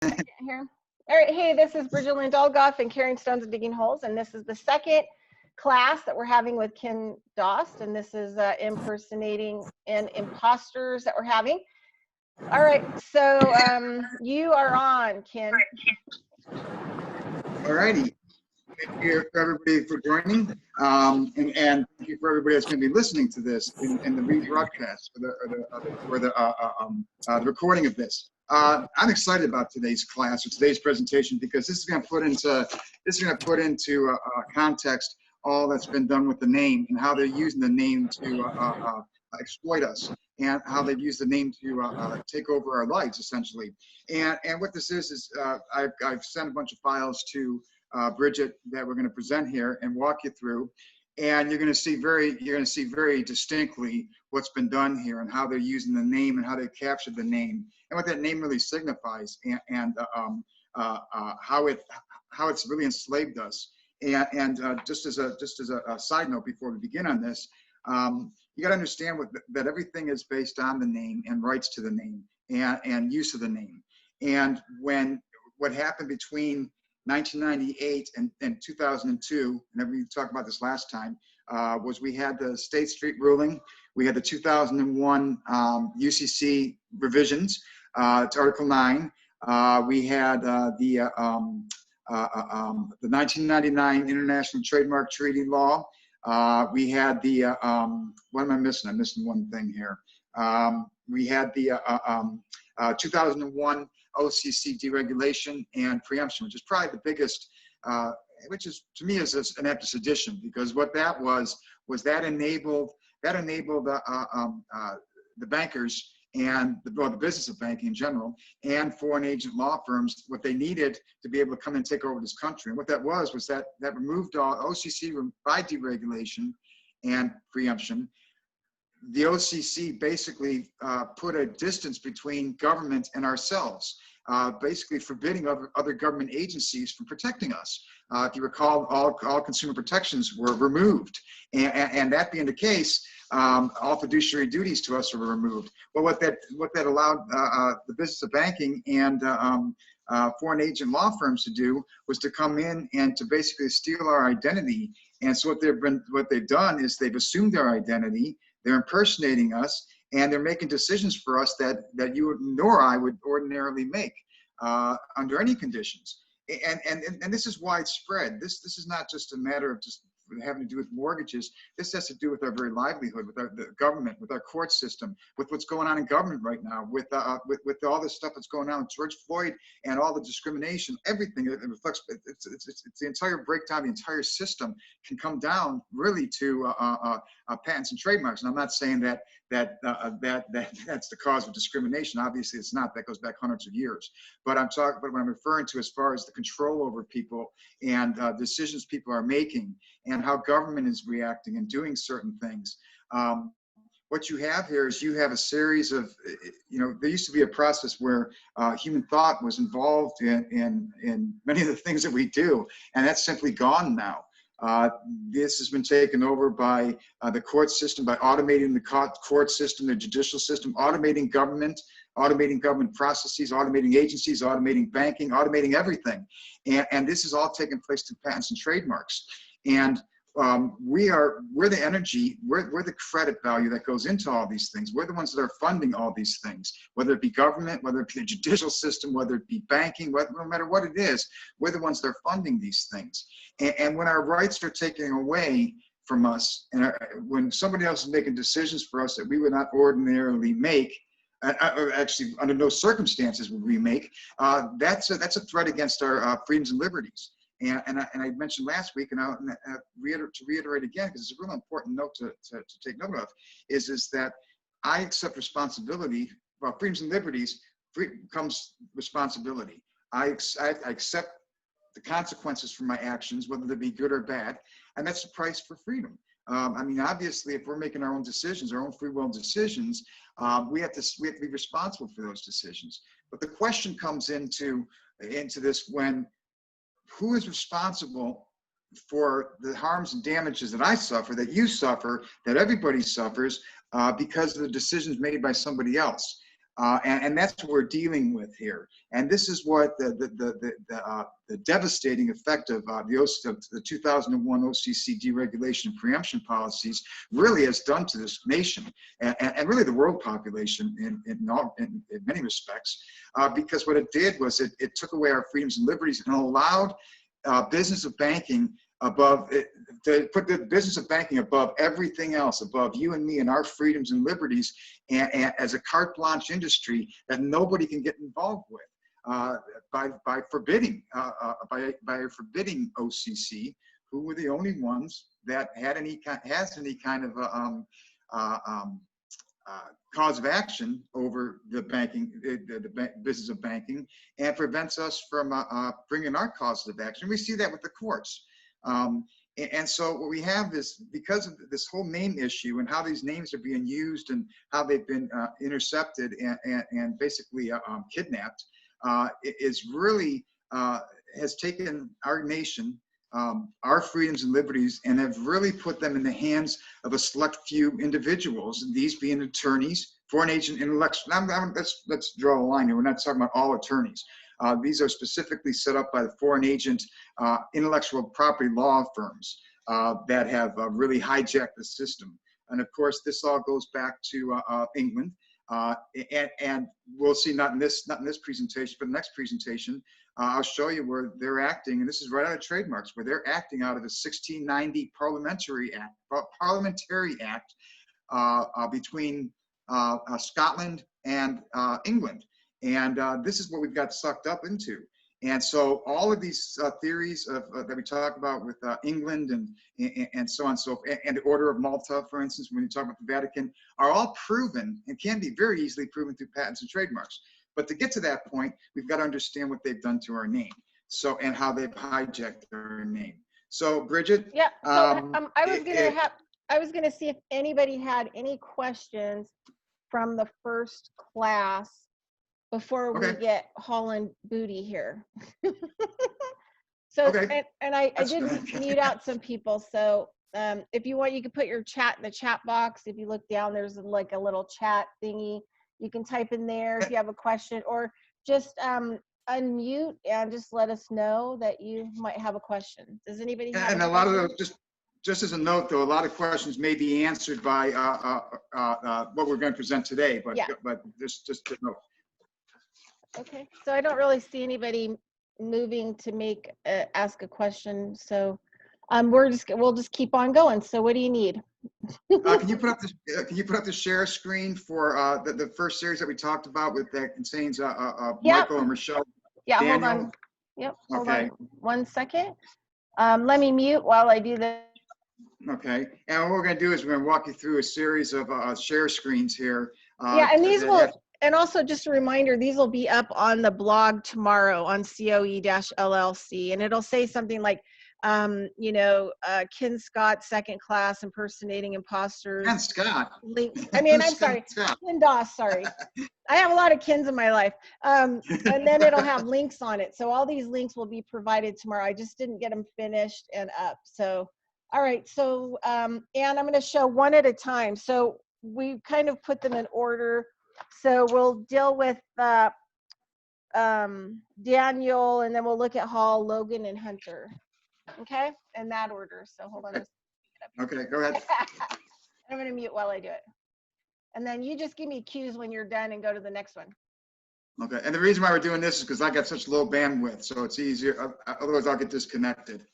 Here. All right, hey, this is Bridget Lynn Dolgoff and Carrying Stones and Digging Holes, and this is the second class that we're having with Ken Dost, and this is Impersonating and Impostors that we're having. All right, so you are on, Ken. All righty. Thank you for everybody for joining, and thank you for everybody that's going to be listening to this in the rebroadcast or the recording of this. I'm excited about today's class or today's presentation because this is going to put into context all that's been done with the name and how they're using the name to exploit us, and how they've used the name to take over our lives essentially. And what this is I've sent a bunch of files to Bridget that we're going to present here and walk you through, and you're going to see very distinctly what's been done here and how they're using the name and how they captured the name and what that name really signifies, and how it's really enslaved us. And just as a side note before we begin on this, you got to understand that everything is based on the name and rights to the name and use of the name. And what happened between 1998 and 2002, and we talked about this last time, was we had the State Street ruling, we had the 2001 UCC revisions to Article 9, we had the 1999 International Trademark Treaty Law, we had the, what am I missing? I'm missing one thing here. We had the 2001 OCC deregulation and preemption, which is probably the biggest, which is to me is an act of sedition, because what that was that enabled the bankers and the business of banking in general and foreign agent law firms what they needed to be able to come and take over this country. And what that was that removed all OCC by deregulation and preemption. The OCC basically put a distance between government and ourselves, basically forbidding other government agencies from protecting us. If you recall, all consumer protections were removed, and that being the case, all fiduciary duties to us were removed. But what that allowed the business of banking and foreign agent law firms to do was to come in and to basically steal our identity. And so what they've done is they've assumed our identity. They're impersonating us, and they're making decisions for us that you nor I would ordinarily make under any conditions. And this is widespread. This is not just a matter of just having to do with mortgages. This has to do with our very livelihood, with the government, with our court system, with what's going on in government right now, with all this stuff that's going on with George Floyd and all the discrimination, everything. It reflects. It's the entire breakdown. The entire system can come down really to patents and trademarks. And I'm not saying that's the cause of discrimination. Obviously, it's not. That goes back hundreds of years. But what I'm referring to as far as the control over people and decisions people are making, and how government is reacting and doing certain things. What you have here is you have a series of, there used to be a process where human thought was involved in many of the things that we do, and that's simply gone now. This has been taken over by the court system, by automating the court system, the judicial system, automating government processes, automating agencies, automating banking, automating everything. And this is all taking place through patents and trademarks. And we're the energy, we're the credit value that goes into all these things. We're the ones that are funding all these things, whether it be government, whether it be the judicial system, whether it be banking, no matter what it is, we're the ones that are funding these things. And when our rights are taken away from us, and when somebody else is making decisions for us that we would not ordinarily make, or actually under no circumstances would we make, that's a threat against our freedoms and liberties. And I mentioned last week, and I'll reiterate again, because it's a real important note to take note of, is that I accept responsibility. Well, freedoms and liberties comes responsibility. I accept the consequences for my actions, whether they be good or bad, and that's the price for freedom. I mean, obviously, if we're making our own decisions, our own free will decisions, we have to be responsible for those decisions. But the question comes into this when, who is responsible for the harms and damages that I suffer, that you suffer, that everybody suffers because of the decisions made by somebody else? And that's what we're dealing with here. And this is what the devastating effect of the 2001 OCC deregulation and preemption policies really has done to this nation and really the world population in many respects. Because what it did was it took away our freedoms and liberties and allowed business of banking to put the business of banking above everything else, above you and me and our freedoms and liberties, and as a carte blanche industry that nobody can get involved with by forbidding OCC, who were the only ones that has any kind of cause of action over the banking, the business of banking, and prevents us from bringing our causes of action. We see that with the courts. And so what we have is, because of this whole name issue and how these names are being used and how they've been intercepted and basically kidnapped, is really has taken our nation, our freedoms and liberties, and have really put them in the hands of a select few individuals, and these being attorneys, foreign agent intellectual. Let's draw a line here. We're not talking about all attorneys. These are specifically set up by the foreign agent intellectual property law firms that have really hijacked the system. And of course, this all goes back to England. And we'll see, not in this presentation, but the next presentation, I'll show you where they're acting, and this is right out of trademarks, where they're acting out of the 1690 Parliamentary Act between Scotland and England. And this is what we've got sucked up into. And so all of these theories that we talk about with England and so on, and the Order of Malta, for instance, when you talk about the Vatican, are all proven and can be very easily proven through patents and trademarks. But to get to that point, we've got to understand what they've done to our name, and how they've hijacked our name. So, Bridget. Yeah. So I was gonna see if anybody had any questions from the first class before we get Holland Booty here. So, okay. and I did mute out some people. So if you want, you can put your chat in the chat box. If you look down, there's like a little chat thingy. You can type in there if you have a question, or just unmute and just let us know that you might have a question. Does anybody have and a lot of those, just as a note, though, a lot of questions may be answered by what we're going to present today, but, but just a note. Okay, so I don't really see anybody moving to ask a question, so we'll just keep on going. So what do you need? Can you put up the share screen for the first series that we talked about that contains Michael and Michelle? Yeah, Daniel? hold on. Yep. Hold on 1 second. Let me mute while I do this. Okay, and what we're going to do is we're going to walk you through a series of share screens here. And these will. And also, just a reminder, these will be up on the blog tomorrow on COE-LLC, and it'll say something like, Ken Scott, second class, impersonating imposters. Ken Scott. I'm sorry, Ken Dost, sorry. I have a lot of Kens in my life. And then it'll have links on it. So all these links will be provided tomorrow. I just didn't get them finished and up. So, all right. So, and I'm going to show one at a time. So we kind of put them in order. So we'll deal with Daniel, and then we'll look at Hall, Logan, and Hunter. Okay, in that order. So hold on. Okay, go ahead. I'm going to mute while I do it. And then you just give me cues when you're done and go to the next one. Okay, and the reason why we're doing this is because I got such low bandwidth, so it's easier. Otherwise, I'll get disconnected.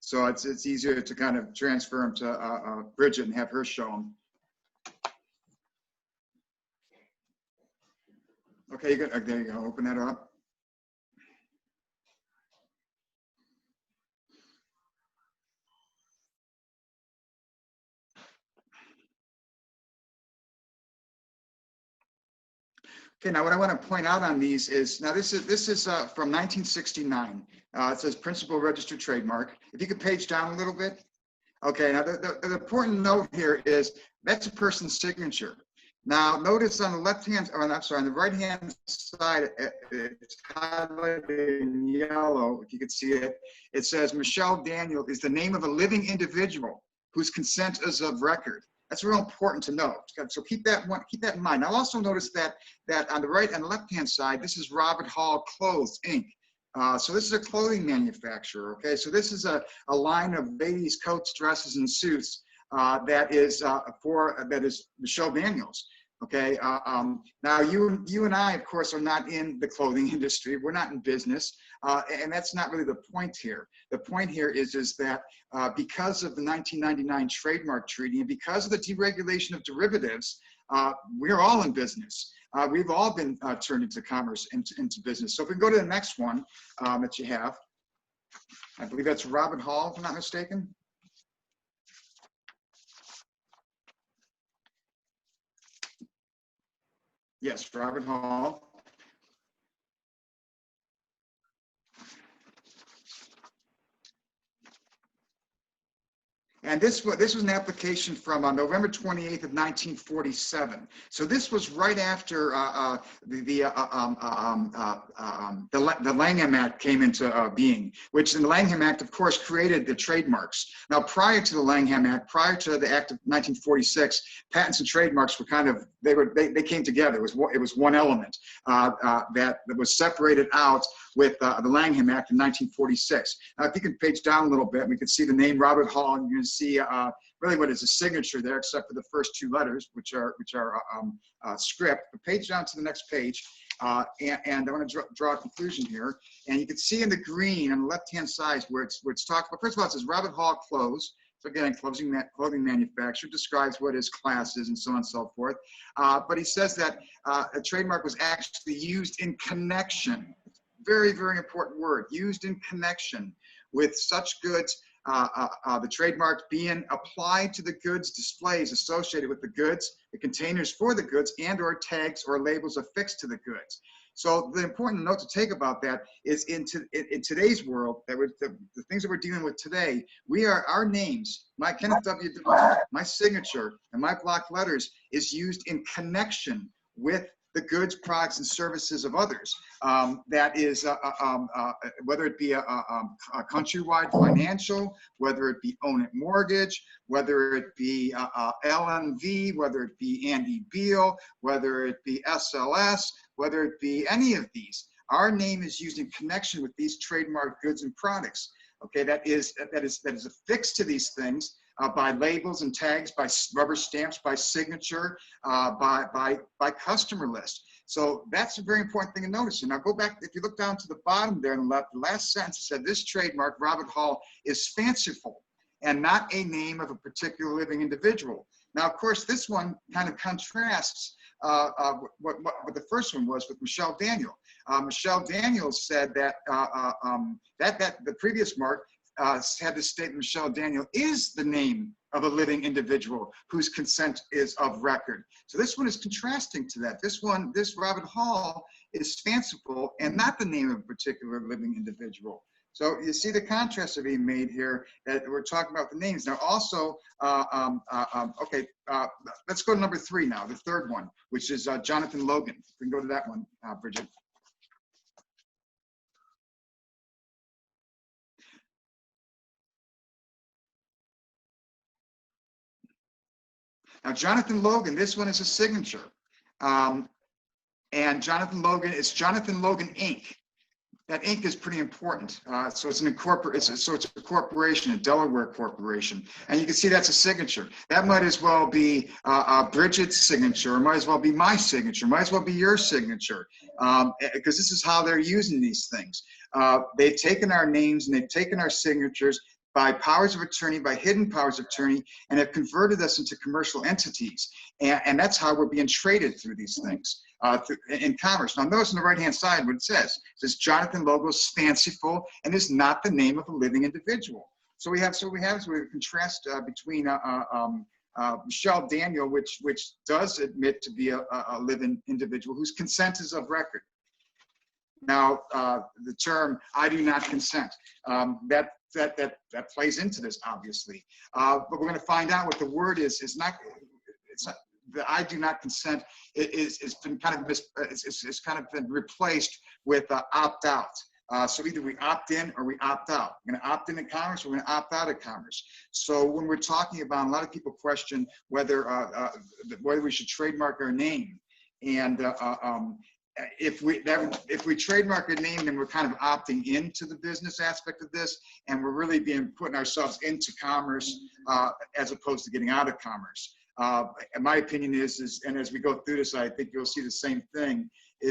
So it's easier to kind of transfer them to Bridget and have her show them. Okay, there you go. Open that up. Okay, now what I want to point out on these is, now this is from 1969. It says principal registered trademark. If you could page down a little bit. Okay, now the important note here is that's a person's signature. Now, notice on the left-hand, on the right-hand side, it's highlighted in yellow, if you could see it. It says Michelle Daniel is the name of a living individual whose consent is of record. That's real important to know. So keep that in mind. Now also notice that on the left-hand side, this is Robert Hall Clothes Inc. So this is a clothing manufacturer. Okay, so this is a line of ladies' coats, dresses, and suits that is Michelle Daniels. Okay, now you and I, of course, are not in the clothing industry. We're not in business, and that's not really the point here. The point here is that because of the 1999 trademark treaty and because of the deregulation of derivatives, we're all in business. We've all been turned into commerce, into business. So if we go to the next one that you have, I believe that's Robert Hall, if I'm not mistaken. Yes, Robert Hall. And this was an application from November 28th of 1947. So this was right after the Langham Act came into being, which in the Langham Act, of course, created the trademarks. Now, prior to the Langham Act, prior to the Act of 1946, patents and trademarks were kind of, they came together. It was one element that was separated out with the Langham Act in 1946. Now, if you can page down a little bit, we can see the name Robert Hall, and you can see really what is a signature there, except for the first two letters, which are script. But page down to the next page, and I want to draw a conclusion here. And you can see in the green on the left-hand side where it's talked about. First of all, it says Robert Hall Clothes. So again, clothing manufacturer, describes what his class is and so on and so forth. But he says that a trademark was actually used in connection. Very, very important word, used in connection with such goods, the trademark being applied to the goods displays associated with the goods, the containers for the goods, and or tags or labels affixed to the goods. So the important note to take about that is in today's world, the things that we're dealing with today, our names, my Kenneth W. Dost, my signature, and my block letters is used in connection with the goods, products, and services of others. That is, whether it be a Countrywide Financial, whether it be Own It Mortgage, whether it be LMV, whether it be Andy Beal, whether it be SLS, whether it be any of these. Our name is used in connection with these trademark goods and products. Okay, that is affixed to these things. By labels and tags, by rubber stamps, by signature, by customer list. So that's a very important thing to notice. And now go back, if you look down to the bottom there on the left, the last sentence said this trademark, Robert Hall, is fanciful and not a name of a particular living individual. Now, of course, this one kind of contrasts what the first one was with Michelle Daniel. Michelle Daniel said that the previous mark had this statement, Michelle Daniel is the name of a living individual whose consent is of record. So this one is contrasting to that. This Robert Hall is fanciful and not the name of a particular living individual. So you see the contrast are being made here that we're talking about the names. Now also, okay, let's go to number 3 now, the third one, which is Jonathan Logan. We can go to that one, Bridget. Now, Jonathan Logan, this one is a signature. And Jonathan Logan, it's Jonathan Logan Inc. That Inc. is pretty important. So it's a corporation, a Delaware corporation. And you can see that's a signature. That might as well be Bridget's signature, or might as well be my signature, might as well be your signature, because this is how they're using these things. They've taken our names and they've taken our signatures by powers of attorney, by hidden powers of attorney, and have converted us into commercial entities. And that's how we're being traded through these things in commerce. Now notice on the right-hand side what it says. It says Jonathan Logan is fanciful and is not the name of a living individual. So we have a contrast between Michelle Daniel, which does admit to be a living individual whose consent is of record. Now, the term "I do not consent," that plays into this, obviously. But we're going to find out what the word is. It's not the "I do not consent." It's kind of been replaced with "opt out." So either we opt in or we opt out. We're going to opt into commerce, we're going to opt out of commerce. So when we're talking about, a lot of people question whether we should trademark our name. And if we trademark a name, then we're kind of opting into the business aspect of this, and we're really putting ourselves into commerce as opposed to getting out of commerce. And my opinion is, and as we go through this, I think you'll see the same thing.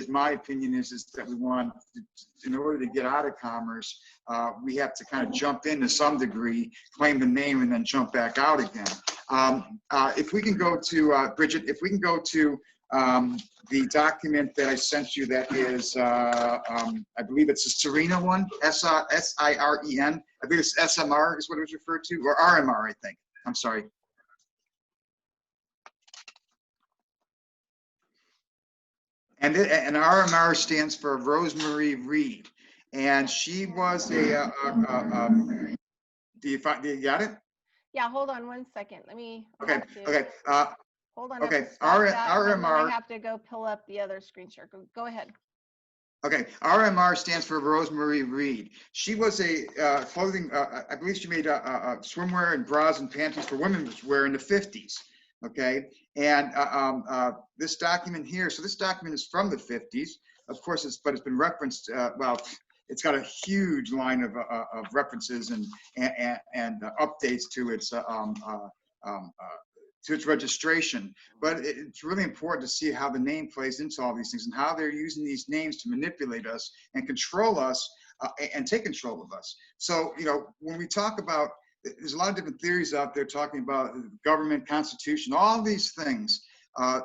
My opinion is that we want, in order to get out of commerce, we have to kind of jump in to some degree, claim the name, and then jump back out again. If we can go to Bridget, if we can go to the document that I sent you, that is, I believe it's the Serena one, S-I-R-E-N. I believe it's SMR is what it was referred to, or RMR, I think. I'm sorry. And RMR stands for Rosemary Reed, and she was a. Do you got it? Yeah, hold on one second. Let me. Okay. Okay. Hold on. Okay. RMR. I have to go pull up the other screen share. Go ahead. Okay. RMR stands for Rosemary Reed. She was a clothing. I believe she made swimwear and bras and panties for women's wear in the 50s. Okay. And this document here. So this document is from the 50s. Of course, but it's been referenced. Well, it's got a huge line of references and updates to its registration. But it's really important to see how the name plays into all these things and how they're using these names to manipulate us and control us and take control of us. So, you know, when we talk about, there's a lot of different theories out there talking about government, constitution, all these things,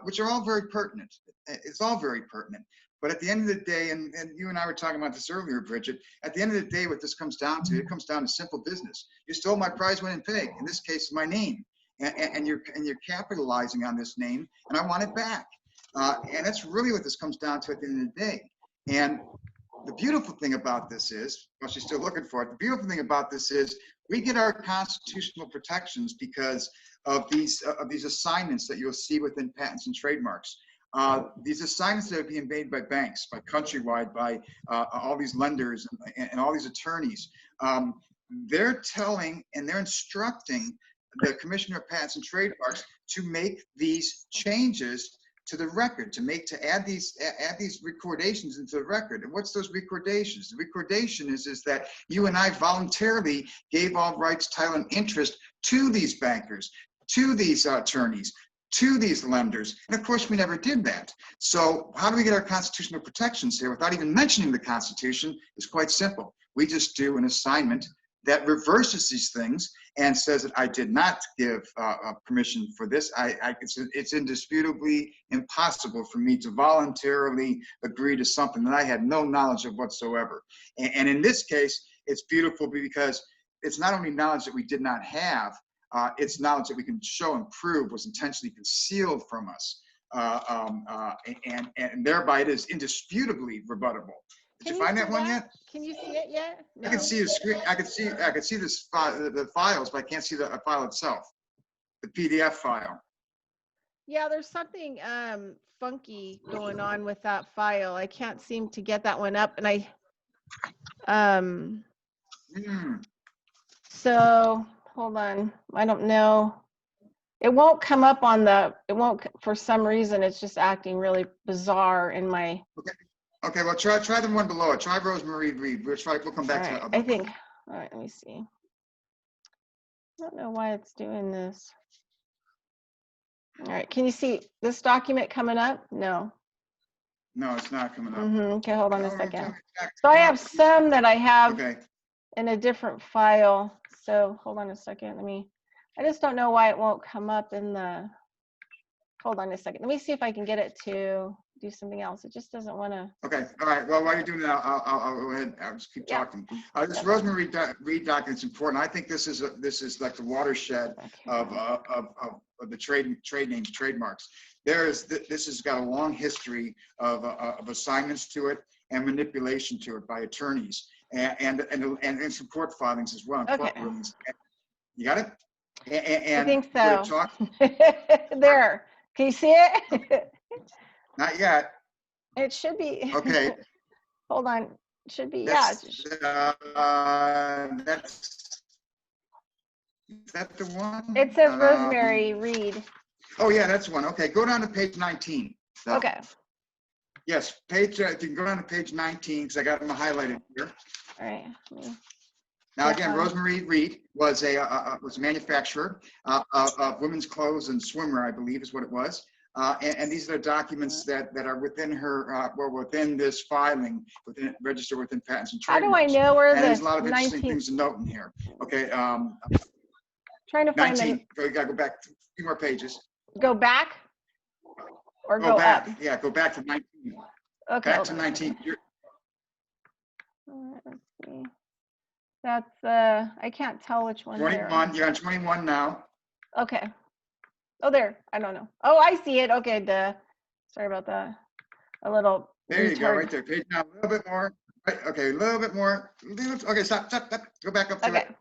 which are all very pertinent. It's all very pertinent. But at the end of the day, and you and I were talking about this earlier, Bridget, at the end of the day, what this comes down to, it comes down to simple business. You stole my prize-winning pig. In this case, my name. And you're capitalizing on this name, and I want it back. And that's really what this comes down to at the end of the day. And the beautiful thing about this is, well, she's still looking for it. The beautiful thing about this is we get our constitutional protections because of these assignments that you'll see within patents and trademarks. These assignments that are being made by banks, by Countrywide, by all these lenders and all these attorneys. They're telling and they're instructing the Commissioner of Patents and Trademarks to make these changes to the record, to add these recordations into the record. And what's those recordations? The recordation is that you and I voluntarily gave all rights, title, and interest to these bankers, to these attorneys, to these lenders. And of course, we never did that. So how do we get our constitutional protections here without even mentioning the Constitution? It's quite simple. We just do an assignment that reverses these things and says that I did not give permission for this. It's indisputably impossible for me to voluntarily agree to something that I had no knowledge of whatsoever. And in this case, it's beautiful because it's not only knowledge that we did not have, it's knowledge that we can show and prove was intentionally concealed from us. And thereby it is indisputably rebuttable. Did you find that one yet? Can you see it yet? No. I can see the screen. I can see this the files, but I can't see the file itself, the PDF file. Yeah, there's something funky going on with that file. I can't seem to get that one up, and I So hold on. I don't know. It won't come up on the. It won't, for some reason. It's just acting really bizarre in my. Okay. Okay, well, try the one below it. Try Rosemary Reed. We'll come back to that. I think, all right, let me see. I don't know why it's doing this. All right, can you see this document coming up? No. No, it's not coming up. Okay, hold on a second. So I have some that I have in a different file. So hold on a second. I just don't know why it won't come up in the, hold on a second. Let me see if I can get it to do something else. It just doesn't want to. Okay. All right. Well, while you're doing that, I'll go ahead. I'll just keep talking. This Rosemary Reed document is important. I think this is like the watershed of the trade names, trademarks. This has got a long history of assignments to it and manipulation to it by attorneys and some court filings as well. Okay. You got it? And I think so. There. Can you see it? Not yet. It should be. Okay. Hold on. Should be, yeah. Is that the one? It says Rosemary Reed. Oh yeah, that's one. Okay, go down to page 19. So, Okay. yes, page. If you can go down to page 19, because I got them highlighted here. All right. Now again, Rosemary Reed was a manufacturer of women's clothes and swimwear, I believe, is what it was. And these are the documents that are within her, within this filing, registered within patents and How trademarks. do I know where and the there's a lot of interesting 19th things to note in here. Okay, trying to find 19. You gotta go back a few more pages. go back or Go go back. up? Yeah, go back to 19. Okay. Back to 19. Let's see. That's I can't tell which one. 21. You're on 21 now. Okay. Oh, there. I don't know. Oh, I see it. Okay. Duh. Sorry about that. A little. There you go, retard. right there. Page down a little bit more. Right, okay, a little bit more. Okay, stop. Go back up to Okay. it.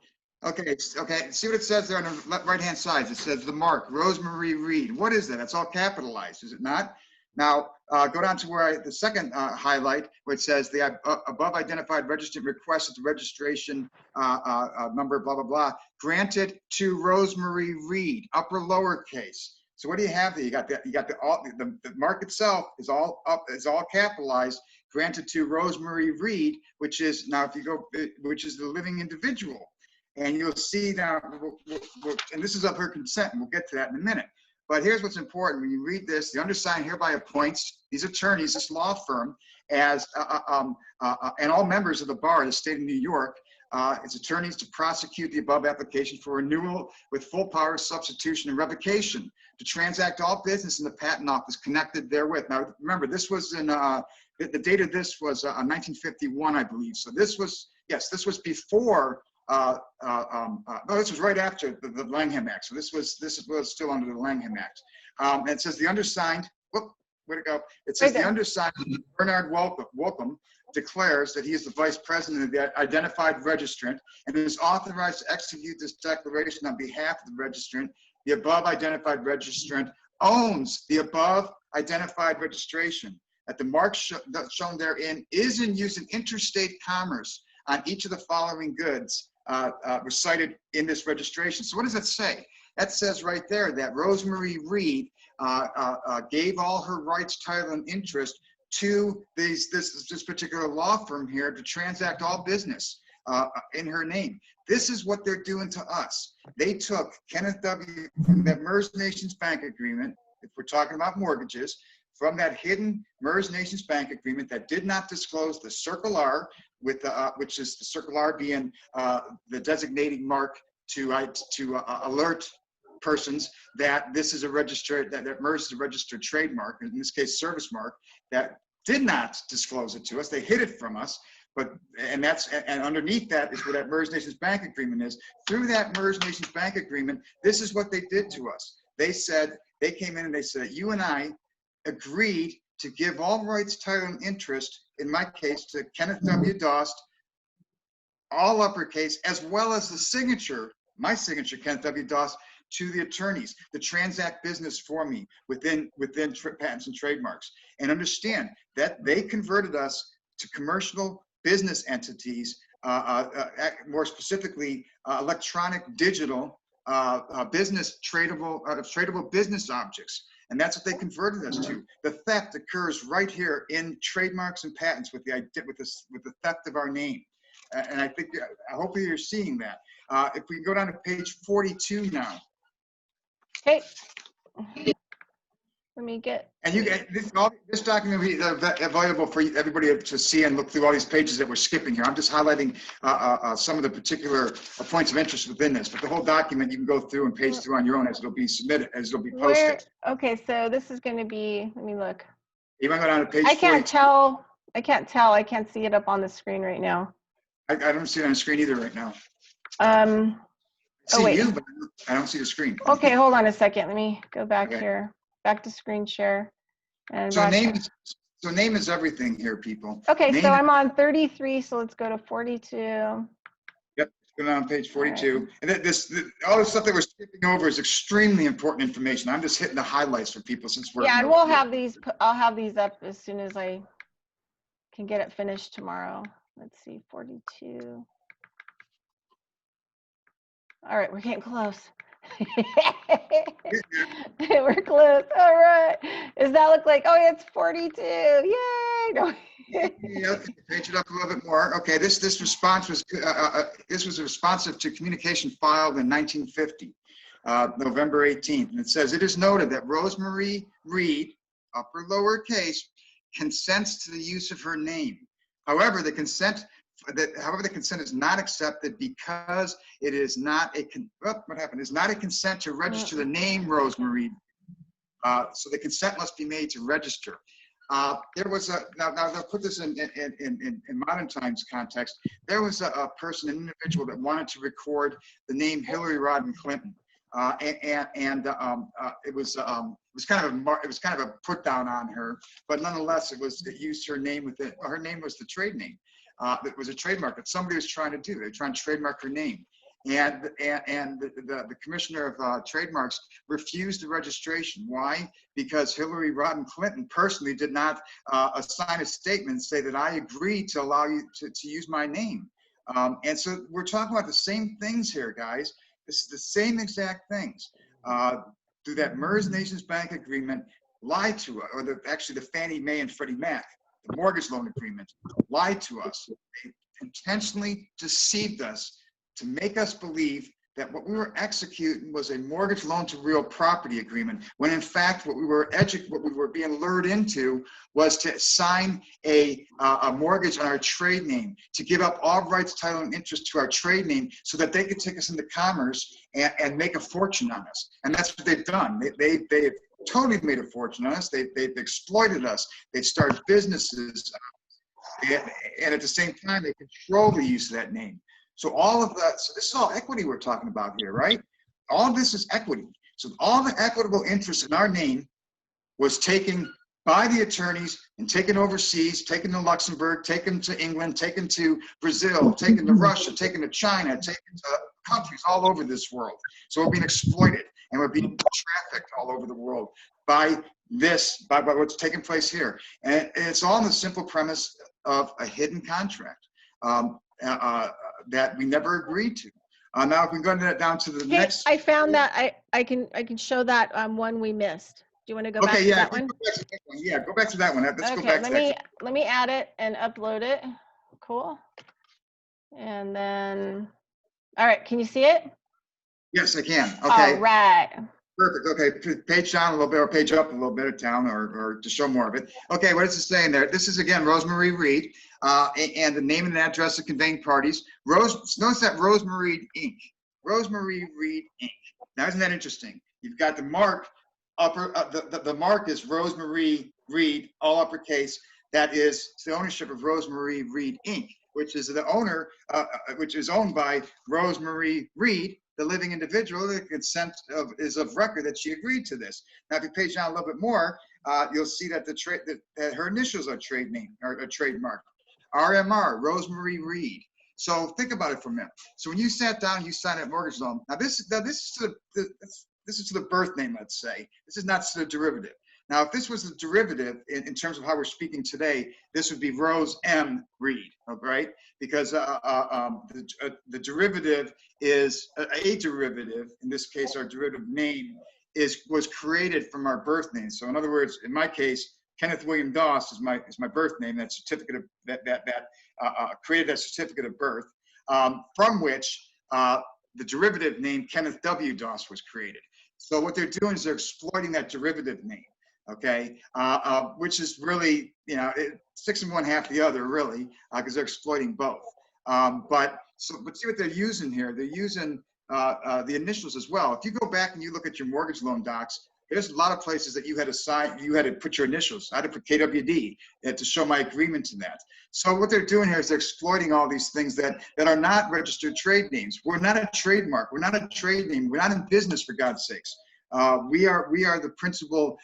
Okay, see what it says there on the right-hand side. It says the mark, Rosemary Reed. What is that? It's all capitalized, is it not? Now, go down to where the second highlight, where it says the above identified registrant requested the registration number, blah, blah, blah, granted to Rosemary Reed, upper lowercase. So what do you have there? You got the mark itself is all capitalized, granted to Rosemary Reed, which is now, if you go, which is the living individual. And you'll see now, and this is of her consent, and we'll get to that in a minute. But here's what's important. When you read this, the undersigned hereby appoints these attorneys, this law firm, as and all members of the bar of the state of New York, its attorneys to prosecute the above application for renewal with full power, substitution, and revocation, to transact all business in the patent office connected therewith. Now, remember, this was in, the date of this was 1951, I believe. So this was, yes, this was before, no, this was right after the Langham Act. So this was still under the Langham Act. And it says the undersigned, whoop, where'd it go? It says the undersigned, Bernard Welcome, declares that he is the vice president of the identified registrant and is authorized to execute this declaration on behalf of the registrant. The above identified registrant owns the above identified registration. That the mark shown therein is in use in interstate commerce on each of the following goods recited in this registration. So what does that say? That says right there that Rosemary Reed gave all her rights, title, and interest to this particular law firm here to transact all business in her name. This is what they're doing to us. They took Kenneth W. from that MERS Nations Bank agreement, if we're talking about mortgages, from that hidden MERS Nations Bank agreement that did not disclose the Circle R, with which is the Circle R being the designating mark to alert persons that this is a registered, that MERS is a registered trademark, in this case service mark, that did not disclose it to us. They hid it from us. And underneath that is where that MERS Nations Bank agreement is. Through that MERS Nations Bank agreement, this is what they did to us. They said, they came in and they said, you and I agreed to give all rights, title, and interest, in my case, to Kenneth W. Dost, all uppercase, as well as the signature, my signature, Kenneth W. Dost, to the attorneys to transact business for me within patents and trademarks. And understand that they converted us to commercial business entities, more specifically, electronic, digital, business tradable business objects. And that's what they converted us to. The theft occurs right here in trademarks and patents with the theft of our name. And I think, hopefully you're seeing that. If we go down to page 42 now. Okay. Let me get. And you get this document will be available for everybody to see and look through all these pages that we're skipping here. I'm just highlighting some of the particular points of interest within this, but the whole document you can go through and page through on your own as it'll be submitted, as it'll be posted. Okay, so this is going to be. Let me look. You might go down to page. I can't tell. I can't see it up on the screen right now. I don't see it on the screen either right now. Oh wait. You, but I don't see the screen. Okay, hold on a second. Let me go back here. Back to screen share. And so name is everything here, people. Okay, name so I'm on 33, so let's go to 42. Yep, go down page 42. Right. And all the stuff that we're skipping over is extremely important information. I'm just hitting the highlights for people since we're. Yeah, and we'll have these. I'll have these up as soon as I can get it finished tomorrow. let's see, 42. All right, we're getting close. We're close. All right. Does that look like, oh, it's 42. Yay. No. Yeah, okay, page it up a little bit more. Okay, this response was this was responsive to communication filed in 1950, November 18th, and it says it is noted that Rosemary Reed, upper lowercase, consents to the use of her name. However, the consent is not accepted because it is not a what happened? Is not a consent to register the name Rosemary. So the consent must be made to register. There was a, now I'll put this in modern times context. There was a person, an individual that wanted to record the name Hillary Rodham Clinton. It was kind of a put down on her, but nonetheless, it used her name with it. Her name was the trade name. It was a trademark that somebody was trying to do. They're trying to trademark her name. And the commissioner of trademarks refused the registration. Why? Because Hillary Rodham Clinton personally did not sign a statement and say that I agree to allow you to use my name. And so we're talking about the same things here, guys. This is the same exact things. Through that MERS Nations Bank agreement, lied to us, or actually the Fannie Mae and Freddie Mac, the mortgage loan agreement, lied to us. They intentionally deceived us to make us believe that what we were executing was a mortgage loan to real property agreement, when in fact what we were being lured into was to sign a mortgage on our trade name, to give up all rights, title, and interest to our trade name so that they could take us into commerce and make a fortune on us. And that's what they've done. They've totally made a fortune on us. They've exploited us. They've started businesses, and at the same time, they control the use of that name. So all of that, so this is all equity we're talking about here, right? All of this is equity. So all the equitable interest in our name was taken by the attorneys and taken overseas, taken to Luxembourg, taken to England, taken to Brazil, taken to Russia, taken to China, taken to countries all over this world. So we're being exploited and we're being trafficked all over the world by what's taking place here. And it's all on the simple premise of a hidden contract. That we never agreed to. Now, if we go down to the next. I found that I can show that one we missed. Do you want to go back to that one? Yeah, go back to that one. Let's go back to that. Let me add it and upload it. Cool. And then, all right, can you see it? Yes, I can. Okay. All right. Perfect. Okay, page down a little bit, or page up a little bit, down, or to show more of it. Okay, what is it saying there? This is again Rosemary Reed, and the name and address of conveying parties. Notice that Rosemary Inc. Rosemary Reed Inc. Now, isn't that interesting? You've got the mark the mark is Rosemary Reed, all uppercase. That is the ownership of Rosemary Reed Inc., which is the owner, which is owned by Rosemary Reed, the living individual. The consent is of record that she agreed to this. Now, if you page down a little bit more, you'll see that that her initials are trade name or a trademark. RMR, Rosemary Reed. So think about it for a minute. So when you sat down, you signed a mortgage loan. Now this is to the birth name, let's say. This is not to the derivative. Now, if this was the derivative in terms of how we're speaking today, this would be Rose M. Reed, right? Because the derivative is a derivative. In this case, our derivative name was created from our birth name. So in other words, in my case, Kenneth William Dost is my birth name. That certificate of created that certificate of birth, from which the derivative name Kenneth W. Dost was created. So what they're doing is they're exploiting that derivative name. Okay, which is really, 6 and 1/2 the other, really, because they're exploiting both. But see what they're using here. They're using the initials as well. If you go back and you look at your mortgage loan docs, there's a lot of places that you had to sign. You had to put your initials. I had to put KWD to show my agreement to that. So what they're doing here is they're exploiting all these things that are not registered trade names. We're not a trademark. We're not a trade name. We're not in business, for God's sakes. We are the principal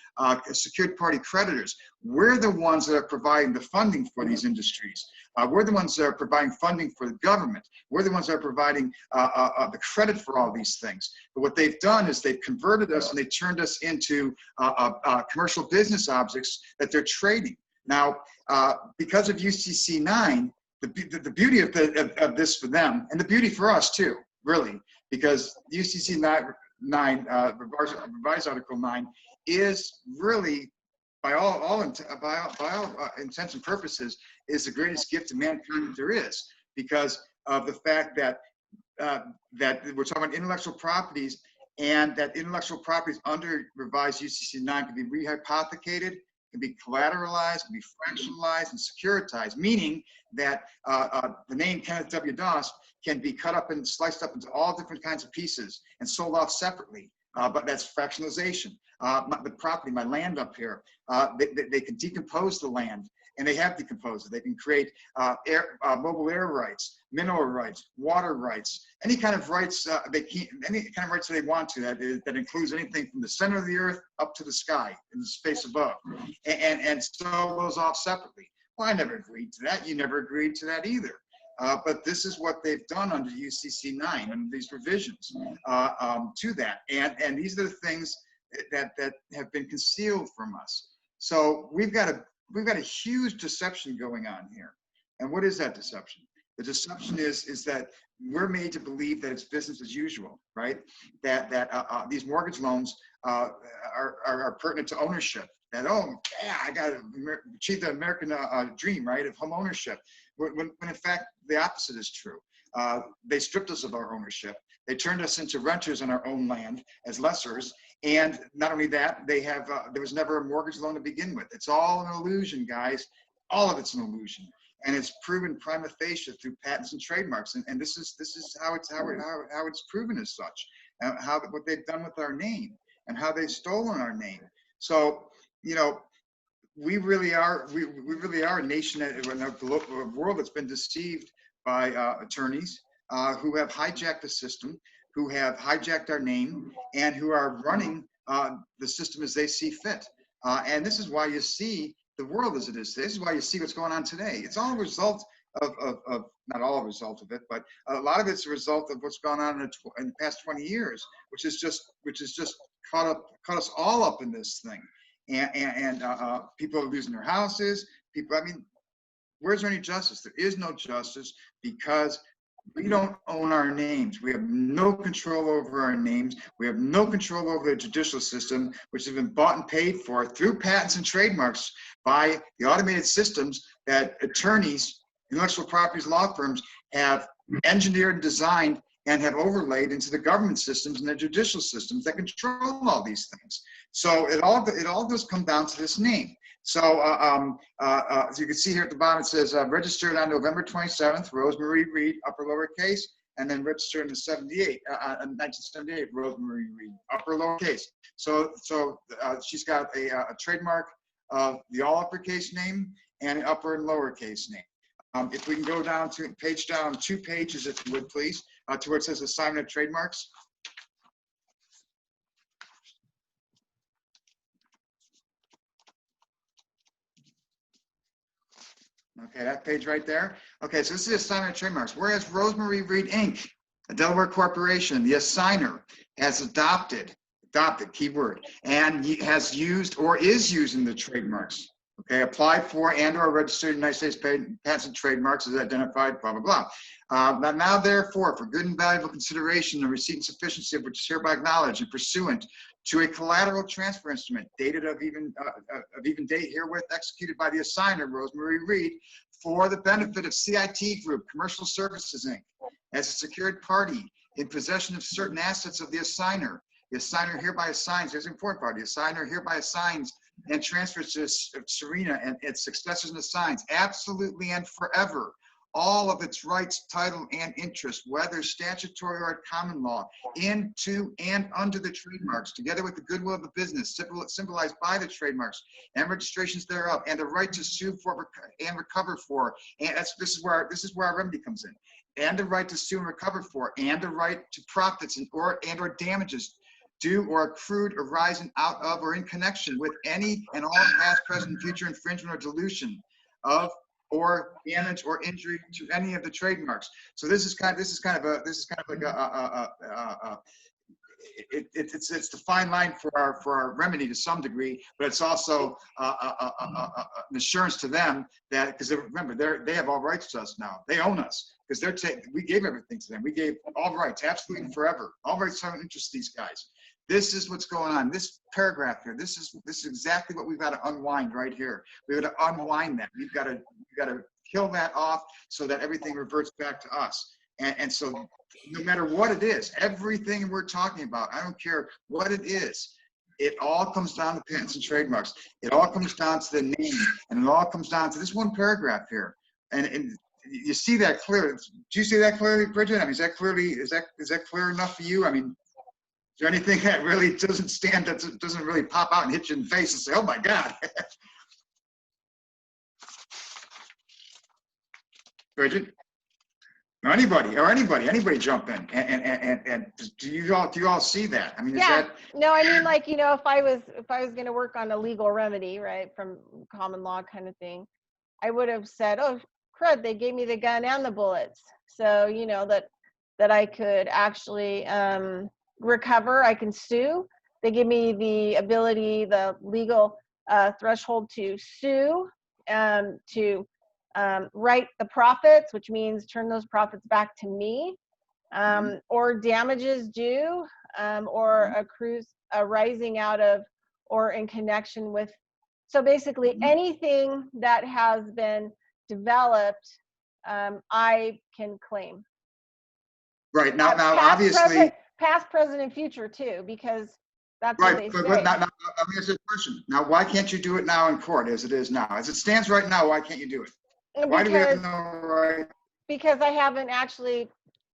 secured party creditors. We're the ones that are providing the funding for these industries. We're the ones that are providing funding for the government. We're the ones that are providing the credit for all these things. But what they've done is they've converted us and they turned us into commercial business objects that they're trading. Now, because of UCC 9, the beauty of this for them, and the beauty for us too, really, because UCC 9, revised Article 9, is really, by all intents and purposes, is the greatest gift to mankind that there is, because of the fact that that we're talking about intellectual properties, and that intellectual properties under revised UCC 9 can be rehypothecated, can be collateralized, can be fractionalized and securitized, meaning that the name Kenneth W. Dost can be cut up and sliced up into all different kinds of pieces and sold off separately. But that's fractionalization. The property, my land up here, they can decompose the land, and they have decomposed it. They can create mobile air rights, mineral rights, water rights, any kind of rights any kind of rights that they want to. That includes anything from the center of the earth up to the sky in the space above, and sell those off separately. Well, I never agreed to that. You never agreed to that either. But this is what they've done under UCC 9 and these revisions to that, and these are the things that have been concealed from us. So we've got a huge deception going on here. And what is that deception? The deception is that we're made to believe that it's business as usual, right? That these mortgage loans are pertinent to ownership. That, oh yeah, I got to achieve the American dream, right, of home ownership. When in fact the opposite is true. They stripped us of our ownership. They turned us into renters on our own land as lessors. And not only that, they have there was never a mortgage loan to begin with. It's all an illusion, guys. All of it's an illusion, and it's proven prima facie through patents and trademarks. And this is how it's proven as such. What they've done with our name and how they've stolen our name. So you know, we really are a nation in a world that's been deceived by attorneys who have hijacked the system, who have hijacked our name, and who are running the system as they see fit. And this is why you see the world as it is. This is why you see what's going on today. It's all a result of not all a result of it, but a lot of it's a result of what's gone on in the past 20 years, which is just caught us all up in this thing. And people are losing their houses. People, I mean, where's there any justice? There is no justice because we don't own our names. We have no control over our names. We have no control over the judicial system, which has been bought and paid for through patents and trademarks by the automated systems that attorneys, intellectual properties law firms have engineered and designed and have overlaid into the government systems and the judicial systems that control all these things. So it all does come down to this name. So as you can see here at the bottom, it says registered on November 27th, Rosemary Reed, upper lowercase, and then registered in 1978, Rosemary Reed, upper lowercase. So she's got a trademark of the all uppercase name and an upper and lowercase name. If we can go down to page down 2 pages, if you would please, to where it says assignment of trademarks. Okay, that page right there. Okay, so this is assignment of trademarks. Whereas Rosemary Reed Inc., a Delaware corporation, the assigner has adopted keyword, and has used or is using the trademarks. Okay, applied for and or registered United States patents and trademarks as identified, blah, blah, blah. Now, therefore, for good and valuable consideration, the receipt and sufficiency of which is hereby acknowledged and pursuant to a collateral transfer instrument dated of even date herewith executed by the assigner, Rosemary Reed, for the benefit of CIT Group, Commercial Services, Inc., as a secured party in possession of certain assets of the assigner. The assigner hereby assigns, there's an important part, the assigner hereby assigns and transfers to Serena and its successors and assigns absolutely and forever all of its rights, title, and interest, whether statutory or at common law, into and under the trademarks, together with the goodwill of the business, symbolized by the trademarks and registrations thereof, and the right to sue for and recover for. And this is where our remedy comes in. And the right to sue and recover for, and the right to profits and or damages due or accrued arising out of or in connection with any and all past, present, and future infringement or dilution of or damage or injury to any of the trademarks. So this is kind of like it's the fine line for our remedy to some degree, but it's also an assurance to them that, because remember, they have all rights to us now. They own us because we gave everything to them. We gave all rights, absolutely forever. All rights don't interest these guys. This is what's going on. This paragraph here. This is exactly what we've got to unwind right here. We've got to unwind that. We've got to kill that off so that everything reverts back to us. And so no matter what it is, everything we're talking about, I don't care what it is, it all comes down to patents and trademarks. It all comes down to the name, and it all comes down to this one paragraph here. And you see that clearly. Do you see that clearly, Bridget? I mean, is that clear enough for you? I mean, is there anything that really doesn't really pop out and hit you in the face and say, oh my God? Bridget? Or anybody jump in and do you all see that? I mean, is that? No, I mean, like, if I was going to work on a legal remedy, right, from common law kind of thing, I would have said, oh, crud, they gave me the gun and the bullets. So, that I could actually recover, I can sue. They give me the ability, the legal threshold to sue, to write the profits, which means turn those profits back to me, or damages due, or accrues arising out of or in connection with. So basically anything that has been developed, I can claim. Right, now past, obviously. Past, present, and future too, because that's right, what they but say. Now, let me ask you a question. Now, why can't you do it now in court as it is now? As it stands right now, why can't you do it? Why do we have no right? Because I haven't actually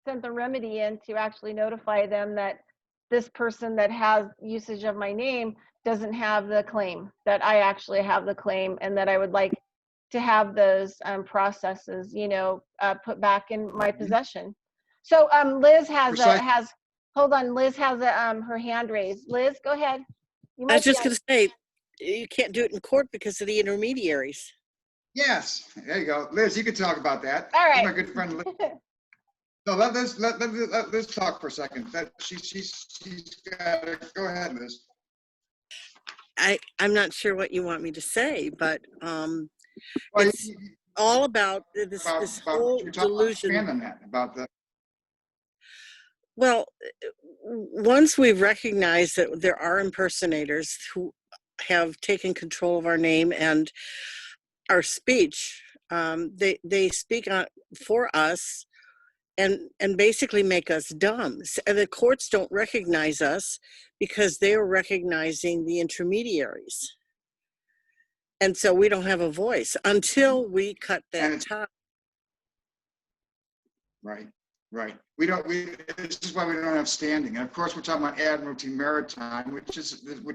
sent the remedy in to actually notify them that this person that has usage of my name doesn't have the claim, that I actually have the claim, and that I would like to have those processes, put back in my possession. So Liz has hold on, Liz has her hand raised. Liz, go ahead. I was just going to say, you can't do it in court because of the intermediaries. Yes, there you go. Liz, you could talk about that. All right. My good friend Liz. No, let Liz talk for a second. She's got it. Go ahead, Liz. I'm not sure what you want me to say, but it's all about this whole delusion. About the. Well, once we've recognized that there are impersonators who have taken control of our name and our speech, they speak for us and basically make us dumb. And the courts don't recognize us because they are recognizing the intermediaries. And so we don't have a voice until we cut that tie. Right. This is why we don't have standing. And of course, we're talking about Admiralty Maritime, which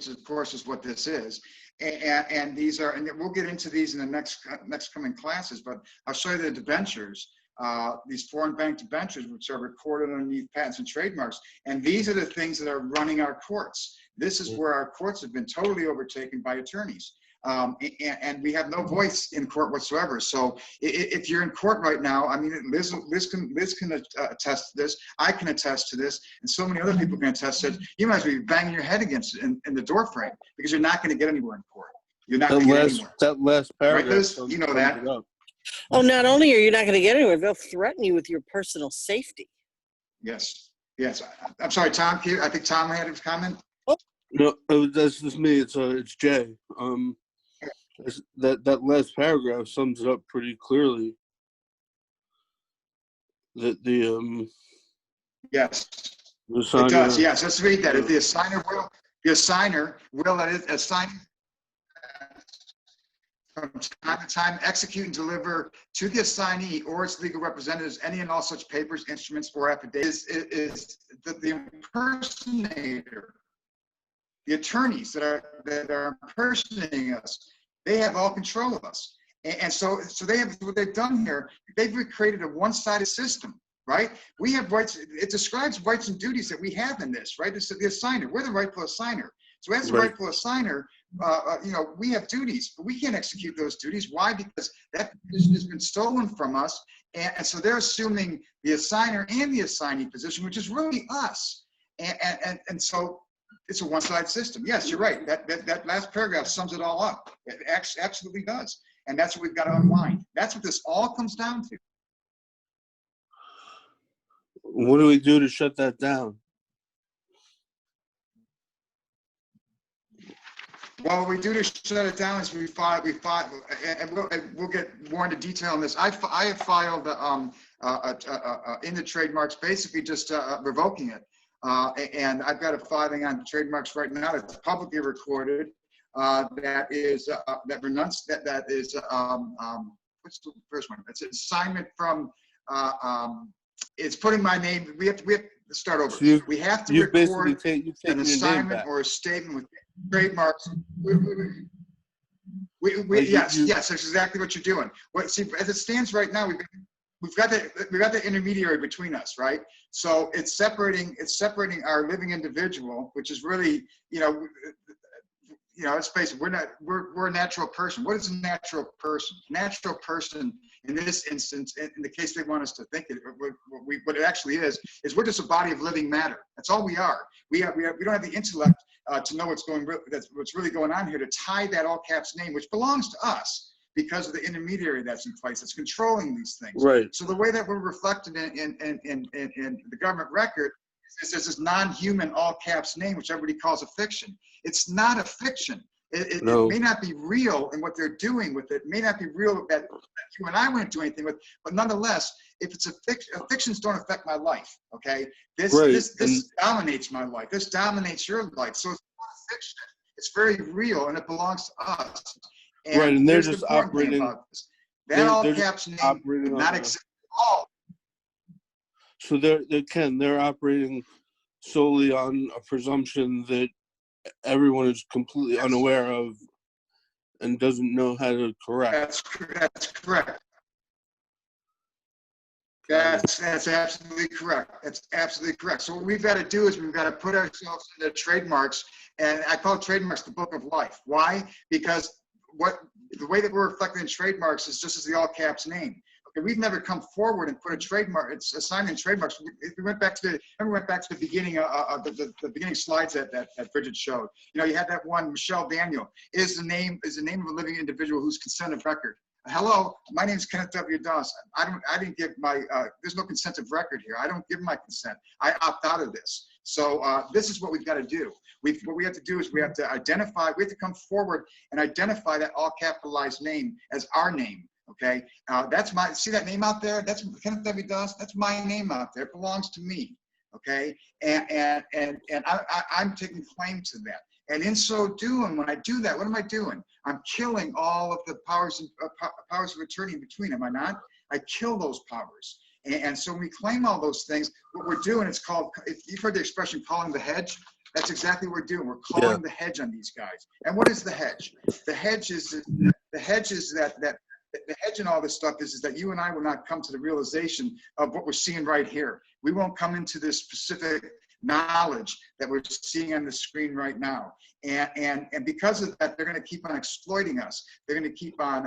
of course is what this is. And these are, and we'll get into these in the next coming classes, but I'll show you the debentures, these foreign bank debentures, which are recorded underneath patents and trademarks. And these are the things that are running our courts. This is where our courts have been totally overtaken by attorneys. And we have no voice in court whatsoever. So if you're in court right now, I mean, Liz can attest to this. I can attest to this, and so many other people can attest to it. You might as well be banging your head against it in the door frame because you're not going to get anywhere in court. You're not going to get anywhere. That last paragraph. Right, Liz? You know that. Oh, not only are you not going to get anywhere, they'll threaten you with your personal safety. Yes. I'm sorry, Tom. I think Tom had his comment. No, that's just me. It's Jay. That last paragraph sums it up pretty clearly. That yes, it does. Yes, let's read that. If the assigner will assign from time to time execute and deliver to the assignee or its legal representatives any and all such papers, instruments, or affidavits is that the impersonator, the attorneys that are impersonating us, they have all control of us. And so they have, what they've done here, they've created a one-sided system, right? We have rights, it describes rights and duties that we have in this, right? This is the assigner, we're the rightful assigner. So as the rightful assigner, we have duties, but we can't execute those duties. Why? Because that position has been stolen from us. And so they're assuming the assigner and the assignee position, which is really us. And so it's a one-sided system. Yes, you're right. That last paragraph sums it all up. It absolutely does. And that's what we've got to unwind. That's what this all comes down to. What do we do to shut that down? Well, what we do to shut it down is we file, and we'll get more into detail on this. I have filed in the trademarks, basically just revoking it. And I've got a filing on trademarks right now that's publicly recorded. That is that is what's the first one? It's an assignment from. It's putting my name. We have to start over. So we have to you've record taken an assignment or a statement with trademarks. Yes, that's exactly what you're doing. See, as it stands right now, we've got the intermediary between us, right? So it's separating our living individual, which is really, let's face it, we're a natural person. What is a natural person? A natural person in this instance, in the case they want us to think it, what it actually is we're just a body of living matter. That's all we are. We don't have the intellect to know what's really going on here, to tie that all caps name, which belongs to us because of the intermediary that's in place, that's controlling these things. Right. So the way that we're reflected in the government record is there's this non-human all caps name, which everybody calls a fiction. It's not a fiction. It may not be real in what they're doing with it. It may not be real that you and I wouldn't do anything with, but nonetheless, if it's a fiction, fictions don't affect my life. Okay, this dominates my life. This dominates your life. So it's not a fiction. It's very real, and it belongs to us. And right, and they're just operating. About this. That all caps name did not exist at all. So they're operating solely on a presumption that everyone is completely unaware of and doesn't know how to correct. That's correct. That's absolutely correct. That's absolutely correct. So what we've got to do is we've got to put ourselves into trademarks, and I call trademarks the book of life. Why? Because the way that we're reflected in trademarks is just as the all caps name. Okay, we've never come forward and put a trademark. It's assigned in trademarks. We went back to the beginning, the beginning slides that Bridget showed. You had that one, Michelle Daniel is the name of a living individual who's consent of record. Hello, my name is Kenneth W. Dost. I didn't give my, there's no consent of record here. I don't give my consent. I opt out of this. So this is what we've got to do. What we have to do is we have to come forward and identify that all capitalized name as our name. Okay, see that name out there? That's Kenneth W. Dost. That's my name out there. It belongs to me. Okay, and I'm taking claim to that. And in so doing, when I do that, what am I doing? I'm killing all of the powers of attorney in between, am I not? I kill those powers. And so when we claim all those things, what we're doing, it's called, if you've heard the expression calling the hedge, that's exactly what we're doing. We're calling the hedge on these guys. And what is the hedge? The hedge is the hedge in all this stuff is that you and I will not come to the realization of what we're seeing right here. We won't come into this specific knowledge that we're seeing on the screen right now. And because of that, they're going to keep on exploiting us. They're going to keep on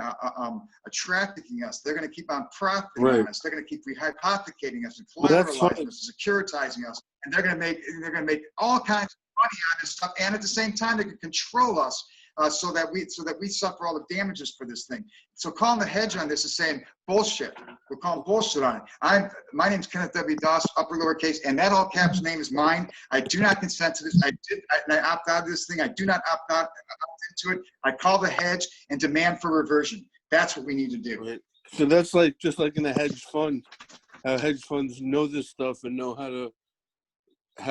trafficking us. They're going to keep on profiting on us. They're going to keep rehypothecating us and collateralizing us and securitizing us. And they're going to make all kinds of money on this stuff. And at the same time, they can control us. So that we suffer all the damages for this thing. So calling the hedge on this is saying bullshit. We're calling bullshit on it. My name's Kenneth W. Dost, upper lowercase, and that all caps name is mine. I do not consent to this. I opt out of this thing. I do not opt into it. I call the hedge and demand for reversion. That's what we need to do. Right. So that's just like in a hedge fund. How hedge funds know this stuff and know how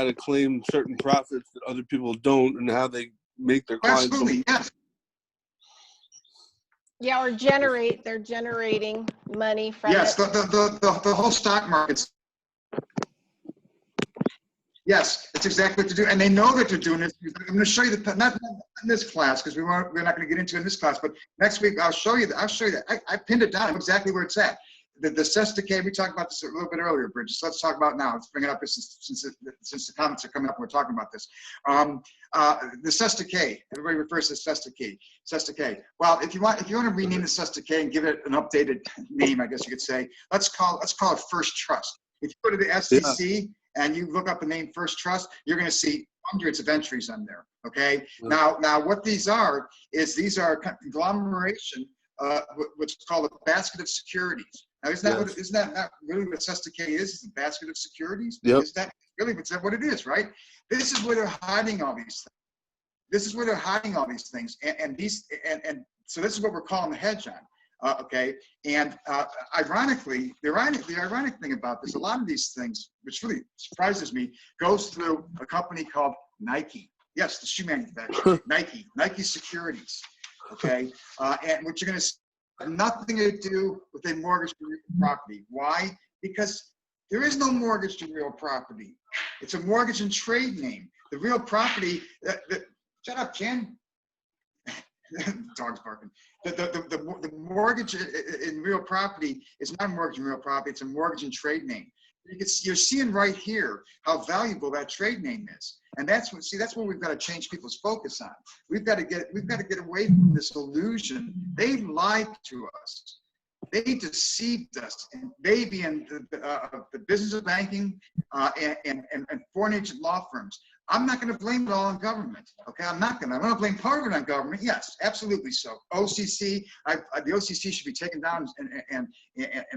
to claim certain profits that other people don't, and how they make their clients. Absolutely, yes. Yeah, or they're generating money from yes, it. the whole stock market's. Yes, that's exactly what to do, and they know that they're doing this. I'm going to show you not in this class because we're not going to get into it in this class, but next week I'll show you that. I pinned it down exactly where it's at. The cess decay, we talked about this a little bit earlier, Bridget, so let's talk about it now. Let's bring it up since the comments are coming up and we're talking about this. The cess decay, everybody refers to cess decay. Well, if you want to rename the cess decay and give it an updated name, I guess you could say, let's call it First Trust. If you go to the SEC and you look up the name First Trust, you're going to see hundreds of entries on there. Okay. Yeah. Now what these are is these are a conglomeration, what's called a basket of securities. Now, isn't that not really what Sesta is a basket of securities? Yep. Is that really what it is, right? This is where they're hiding all these things. This is where they're hiding all these things, and so this is what we're calling the hedge on. Okay, and ironically, the ironic thing about this, a lot of these things, which really surprises me, goes through a company called Nike. Yes, the shoe manufacturer, Nike Securities. Okay, and what you're going to have nothing to do with a mortgage to real property. Why? Because there is no mortgage to real property. It's a mortgage and trade name. The real property. Shut up, Jen. Dog's barking. The mortgage in real property is not a mortgage in real property. It's a mortgage and trade name. You're seeing right here how valuable that trade name is, and that's what we've got to change people's focus on. We've got to get away from this illusion. They lied to us. They deceived us, and they being the business of banking and foreign agent law firms. I'm not going to blame it all on government. Okay, I'm going to blame part of it on government. Yes, absolutely so. OCC, the OCC should be taken down, and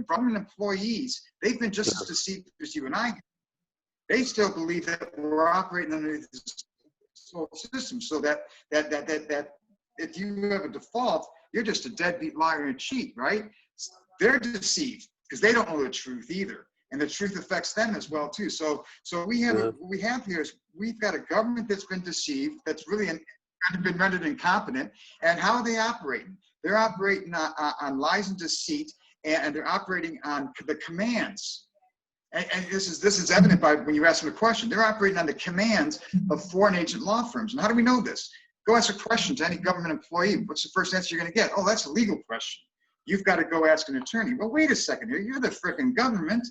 government employees, they've been just as deceived as you and I. They still believe that we're operating under this system, so that if you have a default, you're just a deadbeat liar and a cheat, right? They're deceived because they don't know the truth either, and the truth affects them as well too. So what we have here is we've got a government that's been deceived, that's really been rendered incompetent. And how are they operating? They're operating on lies and deceit, and they're operating on the commands. And this is evident by when you ask them a question. They're operating on the commands of foreign agent law firms. And how do we know this? Go ask a question to any government employee. What's the first answer you're going to get? Oh, that's a legal question. You've got to go ask an attorney. Well, wait a second here. You're the freaking government.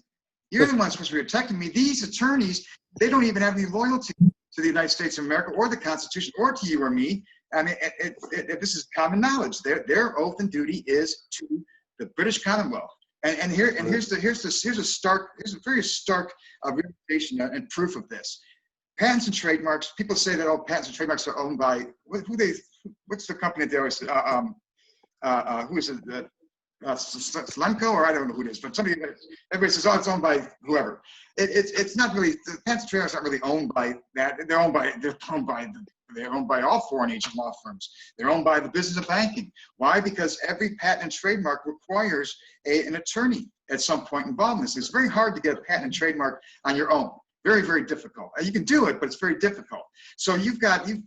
You're the one supposed to be protecting me. These attorneys, they don't even have any loyalty to the United States of America or the Constitution or to you or me. I mean, this is common knowledge. Their oath and duty is to the British Commonwealth. Here's a very stark realization and proof of this. Patents and trademarks. People say that all patents and trademarks are owned by what's the company that they always who is it? Slemco, or I don't know who it is, but everybody says, oh, it's owned by whoever. It's not really, the patents and trademarks aren't really owned by that. They're owned by all foreign agent law firms. They're owned by the business of banking. Why? Because every patent and trademark requires an attorney at some point involved in this. It's very hard to get a patent and trademark on your own. Very, very difficult. You can do it, but it's very difficult. So you've got these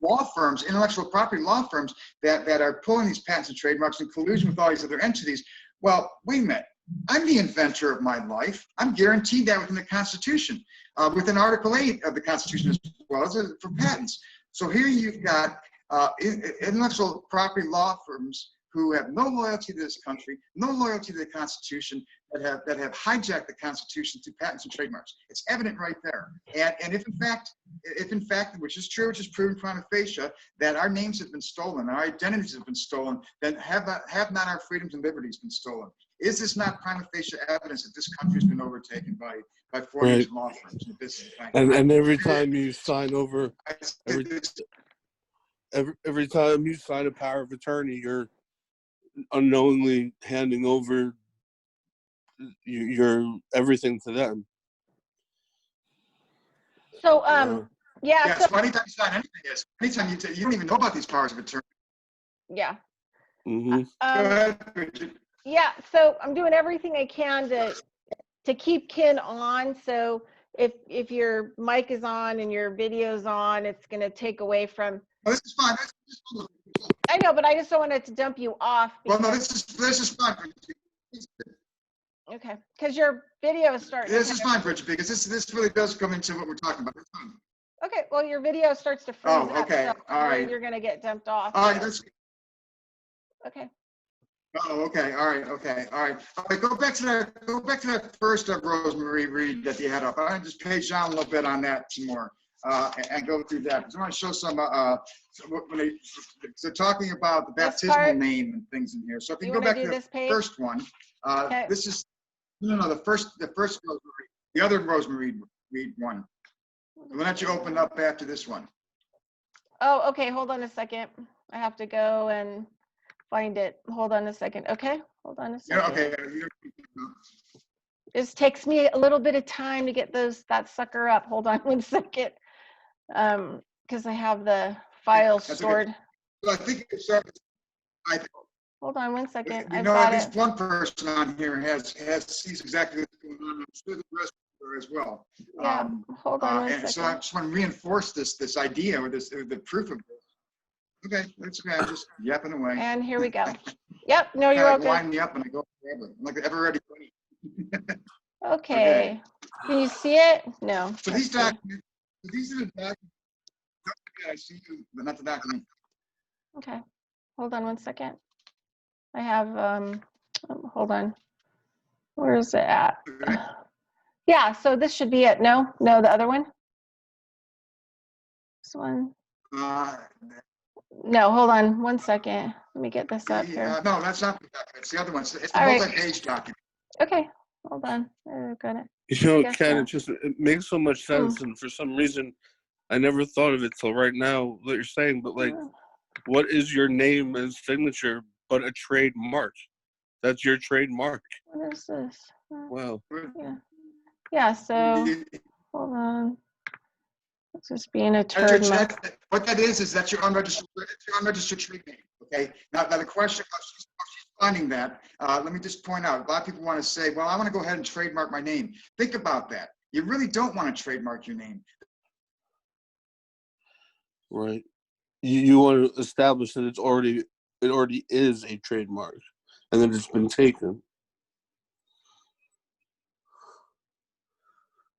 law firms, intellectual property law firms that are pulling these patents and trademarks in collusion with all these other entities. Well, wait a minute. I'm the inventor of my life. I'm guaranteed that within the Constitution, within Article 8 of the Constitution, as well as for patents. So here you've got intellectual property law firms who have no loyalty to this country, no loyalty to the Constitution, that have hijacked the Constitution through patents and trademarks. It's evident right there. And if in fact, which is true, which is proven prima facie, that our names have been stolen, our identities have been stolen, then have not our freedoms and liberties been stolen? Is this not prima facie evidence that this country has been overtaken by foreign agent law firms and business banking? And every time you sign over, every time you sign a power of attorney, you're unknowingly handing over your everything to them. So yeah. So, So anytime you sign anything, you don't even know about these powers of attorney. yeah. Mm-hmm. Go ahead, Bridget. Yeah, so I'm doing everything I can to keep Ken on. So if your mic is on and your video's on, it's going to take away from. Oh, this is fine. I know, but I just don't want it to dump you off. Well, no, this is fine. Okay, because your video is starting. This is fine, Bridget, because this really does come into what we're talking about. Okay, well, your video starts to freeze Oh, okay. up, so All right. you're going to get dumped off. All right. Okay. Oh, okay. All right. Okay. All right. All right. Go back to that first Rosemary read that you had up. I just page down a little bit on that some more and go through that. I want to show some when they're talking about the baptismal name and things in here. So if you go back to the first one, Okay. this is No, the first Rosemary, the other Rosemary Reed one. The one that you opened up after this one. Oh, okay, hold on a second. I have to go and find it. Hold on a second, okay? Hold on a second. Yeah, okay. This takes me a little bit of time to get that sucker up. Hold on one second. Because I have the file That's stored. okay. So I think it's, Hold on one second. we I've know got at least it. one person on here sees exactly what's going on. I'm sure the rest are as well. Yeah, hold on one And second. so I just want to reinforce this idea or the proof of this. Okay, that's okay. I'm just yapping away. And here we go. Yep, no, Kinda you're like okay. wind me up and I go forever. I'm like ever ready. Okay. Can you see it? No. So Let's these see. documents, these are the documents. I see you, but not the document. Okay. Hold on one second. I have, hold on. Where is it at? Yeah, so this should be it. No, the other one. This one. No, hold on one second. Let me get this up here. No, that's not the document. It's the other one. It's the All right. multi-page document. Okay, hold on. Got it. You know, Guess Ken, not. it makes so much sense, and for some reason, I never thought of it till right now that you're saying. But like, what is your name and signature but a trademark? That's your trademark. What is this? Wow. Yeah. So hold on. It's just being a turd. What that is that's your unregistered trade name. Okay. Now the question of she's finding that. Let me just point out. A lot of people want to say, "Well, I want to go ahead and trademark my name." Think about that. You really don't want to trademark your name. Right. You want to establish that it already is a trademark, and that it's been taken.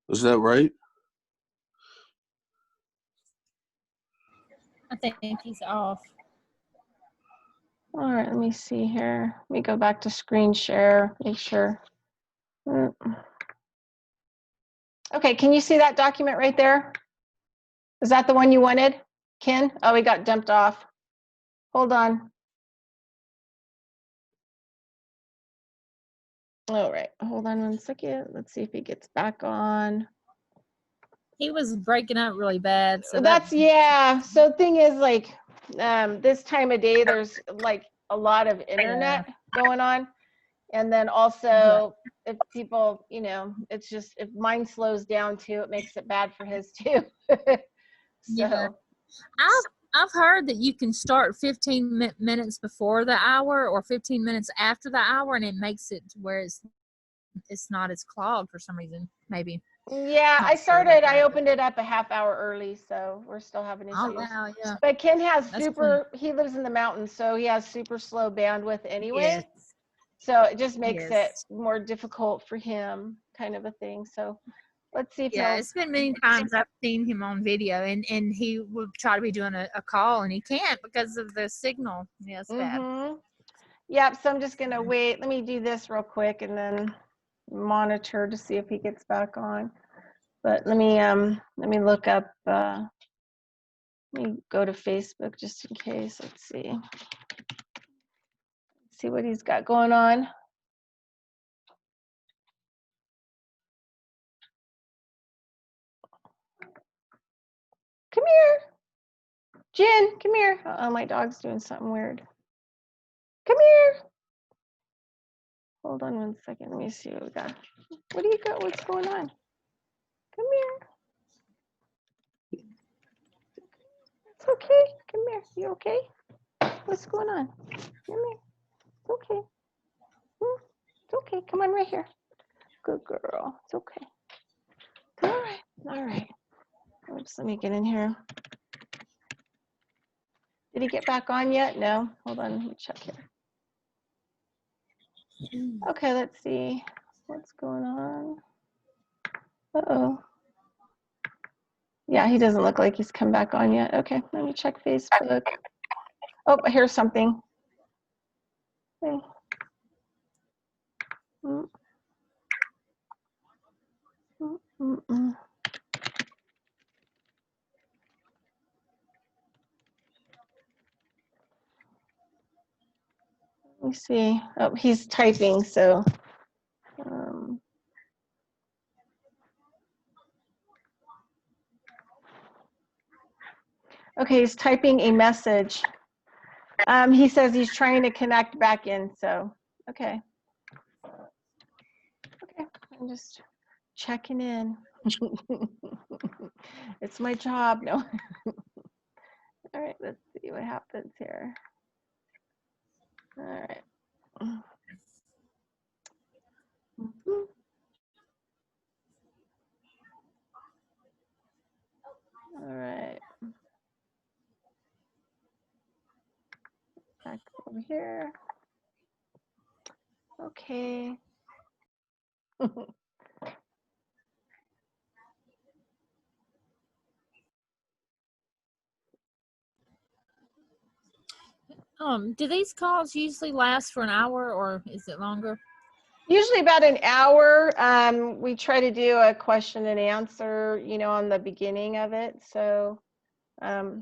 Is that right? I think he's off. All right, let me see here. Let me go back to screen share, make sure. Okay, can you see that document right there? Is that the one you wanted, Ken? Oh, he got dumped off. Hold on. All right, hold on one second. Let's see if he gets back on. He was breaking up really bad. So yeah. So thing is, like, this time of day, there's like a lot of internet going on. And then also, if people, it's just, if mine slows down too, it makes it bad for his too. Yeah. I've heard that you can start 15 minutes before the hour or 15 minutes after the hour, and it makes it to where it's not as clogged for some reason, maybe. Yeah, I opened it up a half hour early, so we're still having issues. Oh, wow, yeah. But Ken has That's he lives in the mountains, so he has super slow bandwidth anyway. Yes. So it just makes it more difficult for him, kind of a thing. So let's see if it's been many times I've seen him on video, and he would try to be doing a call, and he can't because of the signal. Yeah, it's bad. Yep, so I'm just gonna wait. Let me do this real quick and then monitor to see if he gets back on. But let me look up, let me go to Facebook just in case. Let's see what he's got going on. Come here. Jen, come here. Oh, my dog's doing something weird. Come here. Hold on one second. Let me see what we got. What do you got? What's going on? Come here. It's okay. Come here. You okay? What's going on? Come here. It's okay. It's okay. Come on right here. Good girl. It's okay. All right. All right. Oops, let me get in here. Did he get back on yet? No. Hold on. Let me check here. Okay, let's see what's going on. Uh-oh. Yeah, he doesn't look like he's come back on yet. Okay, let me check Facebook. Oh, here's something. Okay. Let me see. Oh, he's typing, so Okay, he's typing a message. He says he's trying to connect back in, so, okay. Okay, I'm just checking in. It's my job, no. All right, let's see what happens here. All right. Mhm. All right. Back over here. Okay. Do these calls usually last for an hour or is it longer? Usually about an hour. We try to do a question and answer, on the beginning of it. So Yeah.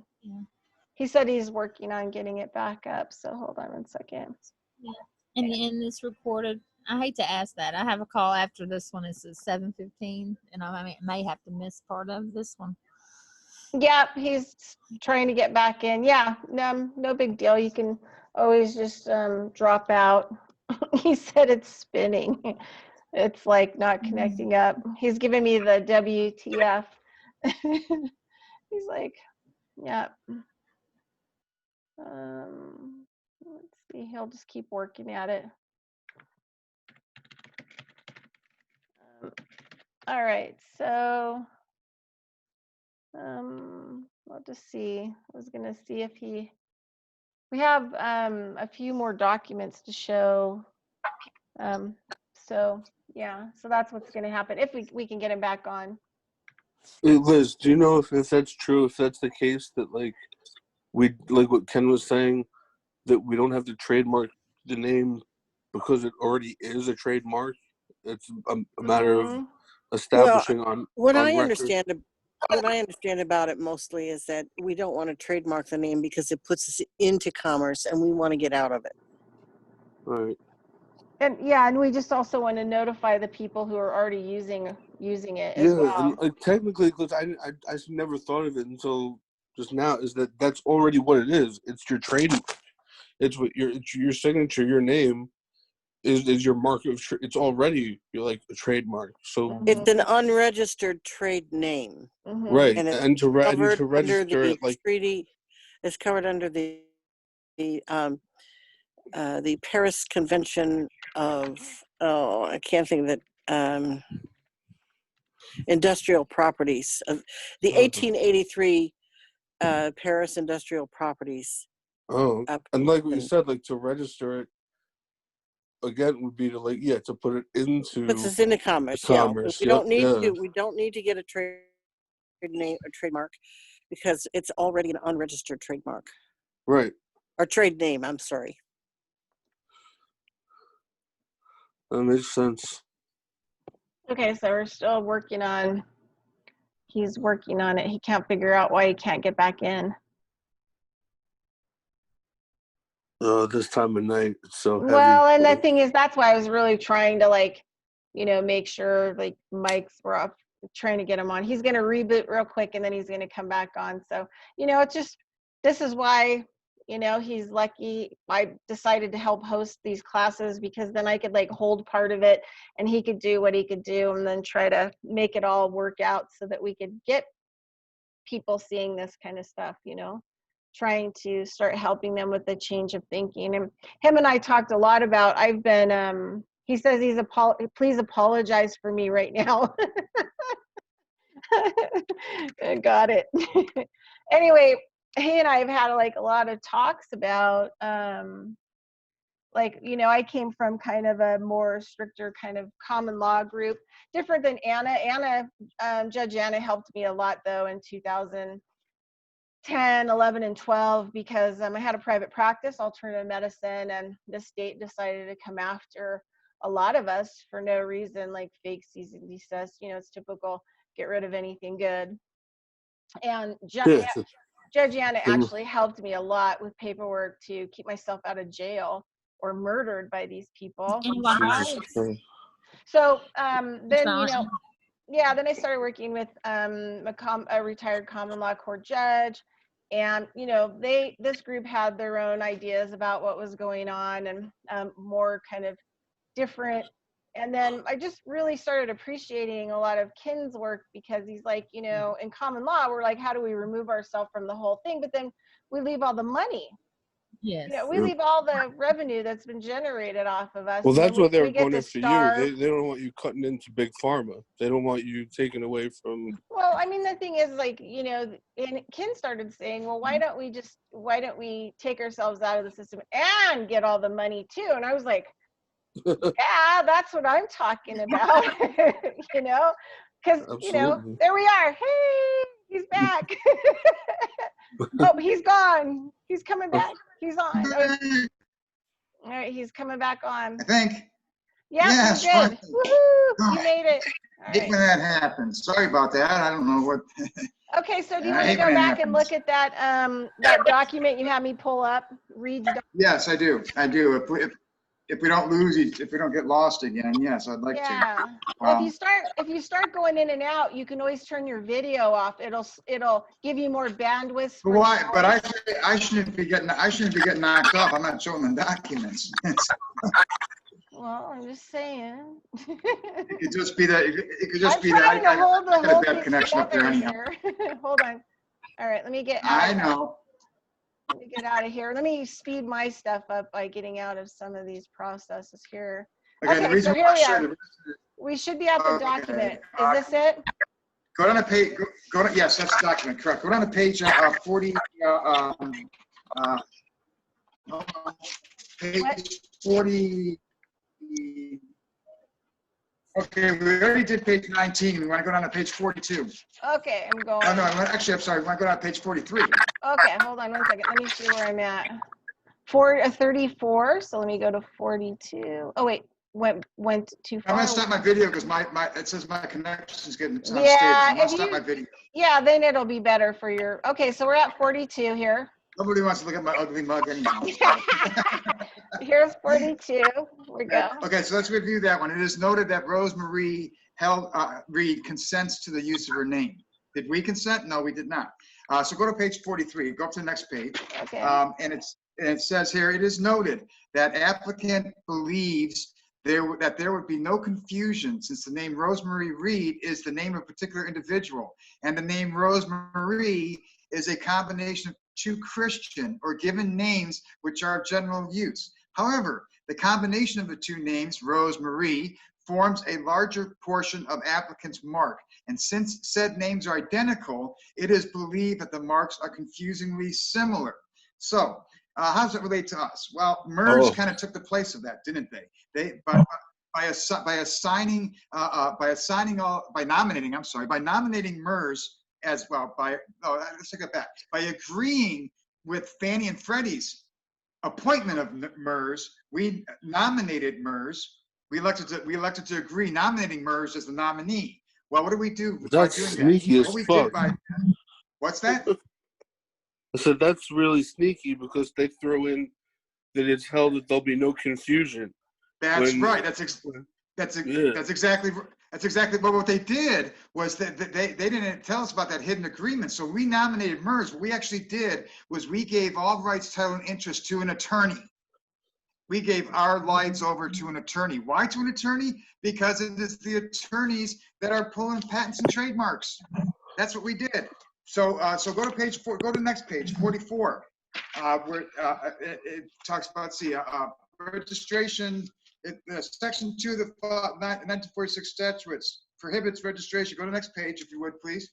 he said he's working on getting it back up. So hold on 1 second. And it's recorded. I hate to ask that. I have a call after this one. It's at 7:15, and I may have to miss part of this one. Yep, he's trying to get back in. Yeah, no big deal. You can always just drop out. He said it's spinning. It's like not connecting up. He's giving me the WTF. He's like, yeah. Let's see. He'll just keep working at it. All right. So, I'll just see. I was gonna see if we have a few more documents to show. So yeah, so that's what's gonna happen if we can get him back on. Hey, Liz, do you know if that's true? If that's the case, that like what Ken was saying, that we don't have to trademark the name because it already is a trademark. It's a matter of Mhm. establishing on What on I record. understand about it mostly is that we don't want to trademark the name because it puts us into commerce and we want to get out of it. Right. And yeah, and we just also want to notify the people who are already using it as Yeah, and well. like technically, because I never thought of it until just now, is that's already what it is. It's your trademark. It's your signature, your name is your mark of. It's already like a trademark. So It's an unregistered trade name, Mhm. right, and it's and to covered under register the it, like treaty. It's covered under the Paris Convention of, I can't think of it, industrial properties of the 1883 Paris Industrial Properties. and like what you said, like to register it again would be to put it into Puts us into commerce. commerce. We Yep, don't need yeah, to. We don't need to get a trade name or trademark because it's already an unregistered trademark right. or trade name. I'm sorry. That makes sense. Okay, so we're still working on. He's working on it. He can't figure out why he can't get back in. This time of night, it's so heavy. Well, and the thing is, that's why I was really trying to make sure mics were up, trying to get him on. He's going to reboot real quick and then he's going to come back on. So, it's just, this is why, he's lucky I decided to help host these classes, because then I could hold part of it and he could do what he could do and then try to make it all work out so that we could get people seeing this kind of stuff, trying to start helping them with the change of thinking. And him and I talked a lot about, I've been, he says please apologize for me right now. Got it. Anyway, he and I have had a lot of talks about, I came from kind of a more stricter kind of common law group, different than Anna. Judge Anna helped me a lot though in 2010, 11, and 12, because I had a private practice, alternative medicine, and the state decided to come after a lot of us for no reason, like fake cease and desist. It's typical, get rid of anything good. And Yeah, Judge Anna actually helped me a lot with paperwork to keep myself out of jail or murdered by these people. And why? Jesus Christ. So then, Fine. then I started working with a retired common law court judge. And, you know, this group had their own ideas about what was going on, and more kind of different. And then I just really started appreciating a lot of Ken's work, because he's like, you know, in common law, we're like, how do we remove ourselves from the whole thing? But then we leave all the money. Yes. You know, we leave all the revenue that's been generated off of us. Well, and then that's what they're we get going to after you. starve. They don't want you cutting into big pharma. They don't want you taken away from. Well, I mean, the thing is, like, you know, and Ken started saying, well, why don't we take ourselves out of the system and get all the money too? And I was like, yeah, that's what I'm talking about. You know, because, you know, Absolutely. there we are. Hey, he's back. Oh, he's gone. He's coming back. He's on. Oh, all right, he's coming back on. I think. Yeah, Yes, you're good. finally. Woohoo! You made it. All Hate right. when that happens. Sorry about that. I don't know what. Okay, so do you I want to hate go when it back and happens. look at that document you had me pull up? Reed's Yes, I do. I do. If we don't lose, if we don't get lost again, yes, I'd like to. Yeah. Well, if you start going in and out, you can always turn your video off. It'll give you more bandwidth. But why? But I shouldn't be getting knocked off. I'm not showing the documents. Well, I'm just saying. It could just be that. It could just I'm be that. trying to hold the got a whole bad thing connection up there together anyhow. here. Hold on. All right, let me get out. I know. Let me get out of here. Let me speed my stuff up by getting out of some of these processes here. Okay, the Okay, reason so why here we I are. showed it- We should be at the Okay. document. Is this it? Go down to page. Go to, yes, that's the document. Correct. Go down to page 40. Page 40. Okay, we already did page 19. We want to go down to page 42. Okay, I'm going. Oh, no, actually, I'm sorry. We want to go down to page 43. Okay, hold on 1 second. Let me see where I'm at. 34. So let me go to 42. Oh wait, went too far. I'm going to stop my video because it says my connection's getting unstable. Yeah, I'm going to stop my video. Yeah, then it'll be better for your. Okay, so we're at 42 here. Nobody wants to look at my ugly mug anyhow. Here's 42. We go. Okay, so let's review that one. It is noted that Rosemarie Reed consents to the use of her name. Did we consent? No, we did not. So go to page 43. Go up to the next page. Okay. And it says here, it is noted that applicant believes that there would be no confusion since the name Rosemarie Reed is the name of a particular individual, and the name Rosemarie is a combination of two Christian or given names which are of general use. However, the combination of the two names, Rosemarie, forms a larger portion of applicant's mark. And since said names are identical, it is believed that the marks are confusingly similar. So how does it relate to us? Well, MERS kind of took the place of that, didn't they? By nominating MERS as well, let's take it back. By agreeing with Fannie and Freddie's appointment of MERS, we nominated MERS. We elected to agree nominating MERS as the nominee. Well, what do we do? That's sneaky as fuck. What's that? I said that's really sneaky because they throw in that it's held that there'll be no confusion. That's right. That's exactly. But what they did was that they didn't tell us about that hidden agreement. So we nominated MERS. What we actually did was we gave all rights, title, and interest to an attorney. We gave our lives over to an attorney. Why to an attorney? Because it is the attorneys that are pulling patents and trademarks. That's what we did. So go to page 4. Go to the next page, 44, where it talks about registration. Section 2 of the 1946 statutes prohibits registration. Go to the next page, if you would, please.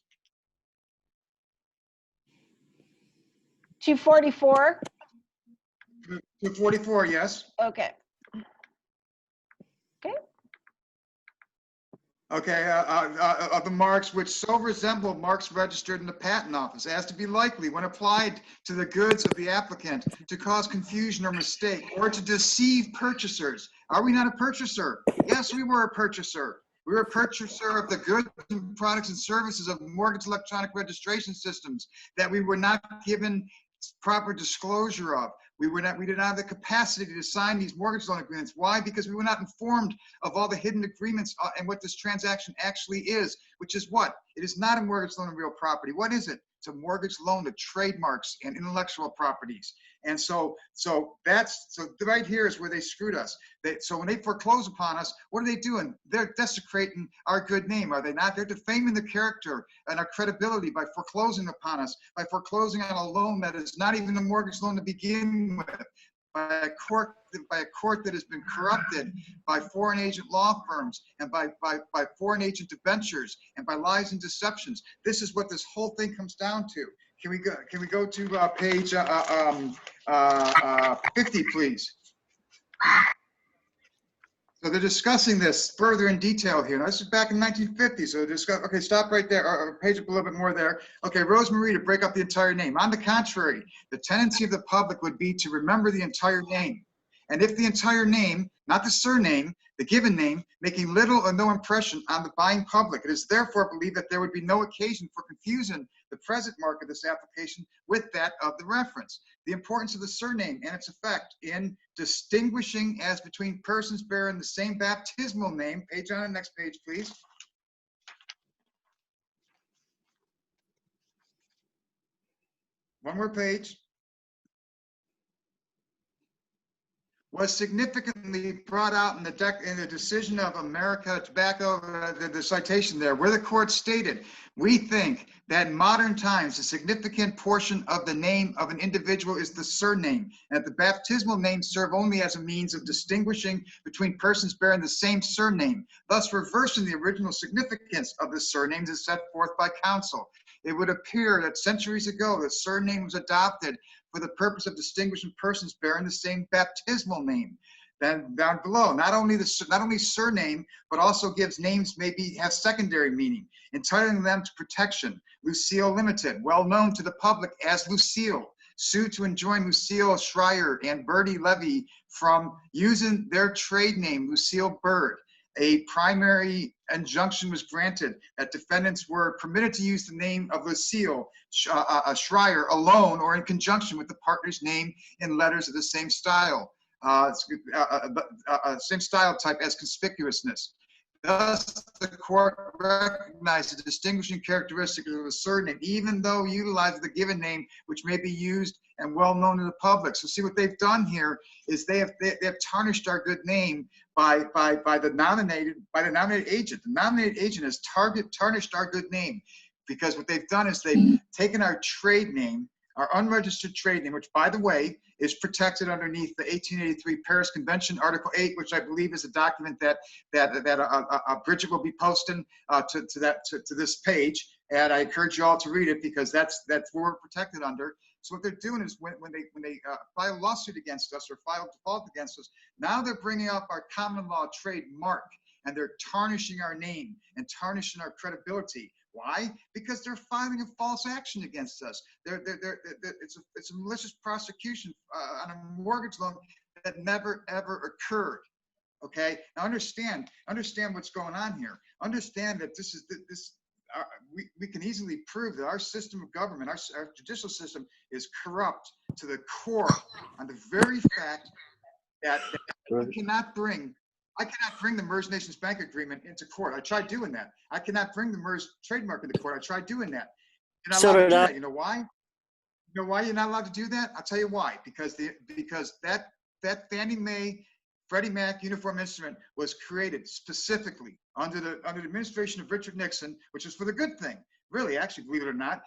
244. 244, yes. Okay. Okay, of the marks which so resemble marks registered in the patent office as to be likely, when applied to the goods of the applicant, to cause confusion or mistake or to deceive purchasers. Are we not a purchaser? Yes, we were a purchaser. We were a purchaser of the goods and products and services of mortgage electronic registration systems that we were not given proper disclosure of. We did not have the capacity to sign these mortgage loan agreements. Why? Because we were not informed of all the hidden agreements and what this transaction actually is, which is what? It is not a mortgage loan on real property. What is it? to mortgage loan to trademarks and intellectual properties. And so right here is where they screwed us. So when they foreclose upon us, what are they doing? They're desecrating our good name, are they not? They're defaming the character and our credibility by foreclosing upon us, by foreclosing on a loan that is not even a mortgage loan to begin with, by a court that has been corrupted by foreign agent law firms and by foreign agent debentures and by lies and deceptions. This is what this whole thing comes down to. Can we go to page 50, please? So they're discussing this further in detail here. Now, this is back in 1950, so discuss. Okay, stop right there, or page up a little bit more there. Okay, Rosemarie, to break up the entire name. On the contrary, the tendency of the public would be to remember the entire name. And if the entire name, not the surname, the given name, making little or no impression on the buying public, it is therefore believed that there would be no occasion for confusing the present mark of this application with that of the reference. The importance of the surname and its effect in distinguishing as between persons bearing the same baptismal name. Page on the next page, please. One more page. Was significantly brought out in the decision of America Tobacco, the citation there, where the court stated, we think that in modern times, a significant portion of the name of an individual is the surname, and that the baptismal names serve only as a means of distinguishing between persons bearing the same surname, thus reversing the original significance of the surnames as set forth by counsel. It would appear that centuries ago, the surname was adopted for the purpose of distinguishing persons bearing the same baptismal name. Then down below, not only surname, but also gives names maybe have secondary meaning, entitling them to protection. Lucille Limited, well known to the public as Lucille, sued to enjoin Lucille Schreier and Bertie Levy from using their trade name, Lucille Bird. A primary injunction was granted that defendants were permitted to use the name of Lucille Schreier alone or in conjunction with the partner's name in letters of the same style, same style type as conspicuousness. Thus, the court recognized the distinguishing characteristic of a surname, even though utilizing the given name, which may be used and well known to the public. So, see what they've done here is they have tarnished our good name by the nominated agent. The nominated agent has tarnished our good name because what they've done is they've taken our trade name, our unregistered trade name, which, by the way, is protected underneath the 1883 Paris Convention, Article 8, which I believe is a document that Bridget will be posting to this page, and I encourage you all to read it because that's where we're protected under. So what they're doing is when they file a lawsuit against us or file default against us, now they're bringing up our common law trademark and they're tarnishing our name and tarnishing our credibility. Why? Because they're filing a false action against us. It's a malicious prosecution on a mortgage loan that never ever occurred. Okay. Now understand what's going on here. Understand that we can easily prove that our system of government, our judicial system, is corrupt to the core on the very fact that I cannot bring the Merged Nations Bank Agreement into court. I tried doing that. I cannot bring the Merged Trademark into court. I tried doing that. You're not allowed to do that. You know why? You know why you're not allowed to do that? I'll tell you why. Because that Fannie Mae, Freddie Mac uniform instrument was created specifically under the administration of Richard Nixon, which is for the good thing. Really, actually, believe it or not,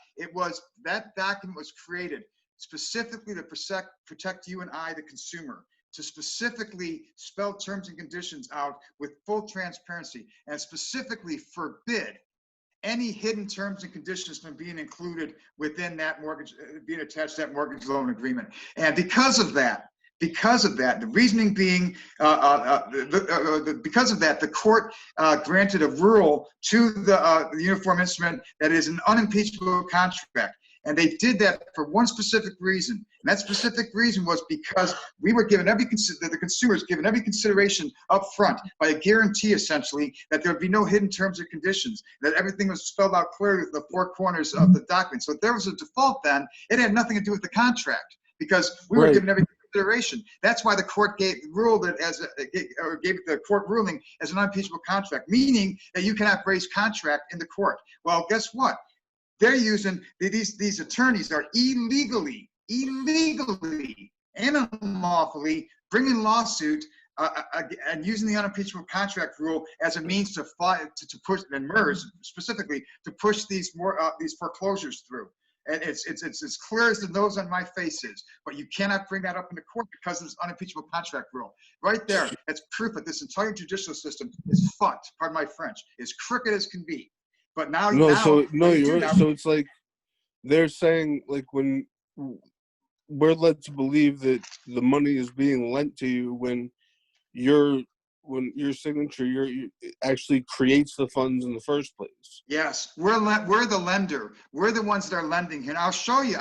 that document was created specifically to protect you and I, the consumer, to specifically spell terms and conditions out with full transparency and specifically forbid any hidden terms and conditions from being included within that mortgage, being attached to that mortgage loan agreement. And because of that, the reasoning being, because of that, the court granted a rule to the uniform instrument that is an unimpeachable contract. And they did that for one specific reason. And that specific reason was because we were given the consumers given every consideration up front by a guarantee, essentially, that there would be no hidden terms or conditions, that everything was spelled out clearly with the four corners of the document. So if there was a default then, it had nothing to do with the contract because we were given every consideration. That's why the court gave the court ruling as an unimpeachable contract, meaning that you cannot raise contract in the court. Well, guess what? they're using, these attorneys are illegally and unlawfully bringing lawsuit and using the unimpeachable contract rule as a means to push, and MERS specifically, to push these foreclosures through. And it's as clear as the nose on my face is, but you cannot bring that up in the court because of this unimpeachable contract rule. Right there, that's proof that this entire judicial system is fucked, pardon my French, as crooked as can be. But now, No, so no, what you you're do right. now- So it's like they're saying, like, when we're led to believe that the money is being lent to you when your signature you actually creates the funds in the first place. Yes, we're the lender. We're the ones that are lending here. And I'll show you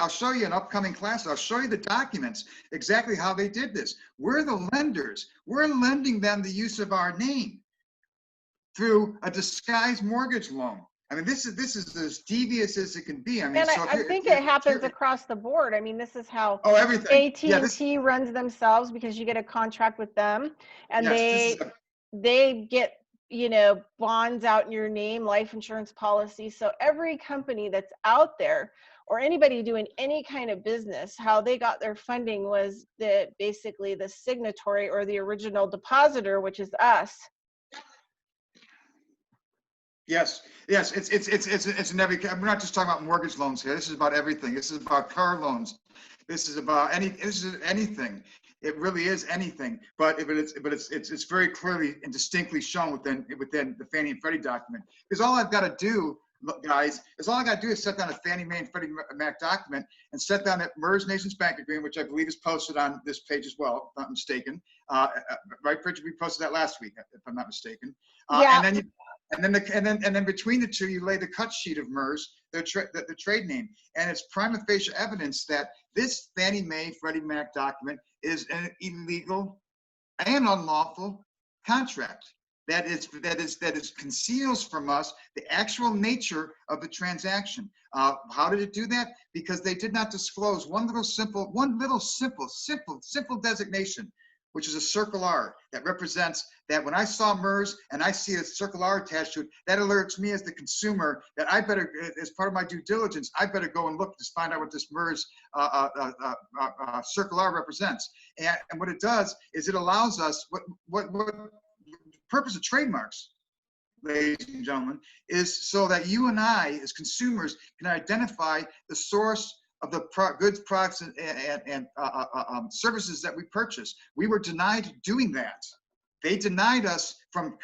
in upcoming classes. I'll show you the documents, exactly how they did this. We're the lenders. We're lending them the use of our name through a disguised mortgage loan. I mean, this is as devious as it can be. I mean, And I think it happens across the board. I mean, this is how everything. AT&T runs themselves, because you get a contract with them, and Yes, they get, bonds out in your name, life insurance policy. So every company that's out there, or anybody doing any kind of business, how they got their funding was basically the signatory or the original depositor, which is us. Yes, it's in every. We're not just talking about mortgage loans here. This is about everything. This is about car loans. This is about This is anything. It really is anything. But it's very clearly and distinctly shown within the Fannie and Freddie document. Because all I've got to do, guys, is set down a Fannie Mae and Freddie Mac document and set down that MERS Nations Bank agreement, which I believe is posted on this page as well, if I'm not mistaken. Right, Bridget? We posted that last week, if I'm not mistaken. Yeah. And then between the two, you lay the cut sheet of MERS, the trade name, and it's prima facie evidence that this Fannie Mae Freddie Mac document is an illegal and unlawful contract. That conceals from us the actual nature of the transaction. How did it do that? Because they did not disclose one little simple designation, which is a circle R, that represents that when I saw MERS and I see a circle R attached to it, that alerts me as the consumer that I better, as part of my due diligence, I better go and look to find out what this MERS circle R represents. And what it does is it allows us, what the purpose of trademarks, ladies and gentlemen, is so that you and I, as consumers, can identify the source of the goods, products, and services that we purchase. We were denied doing that. They denied us from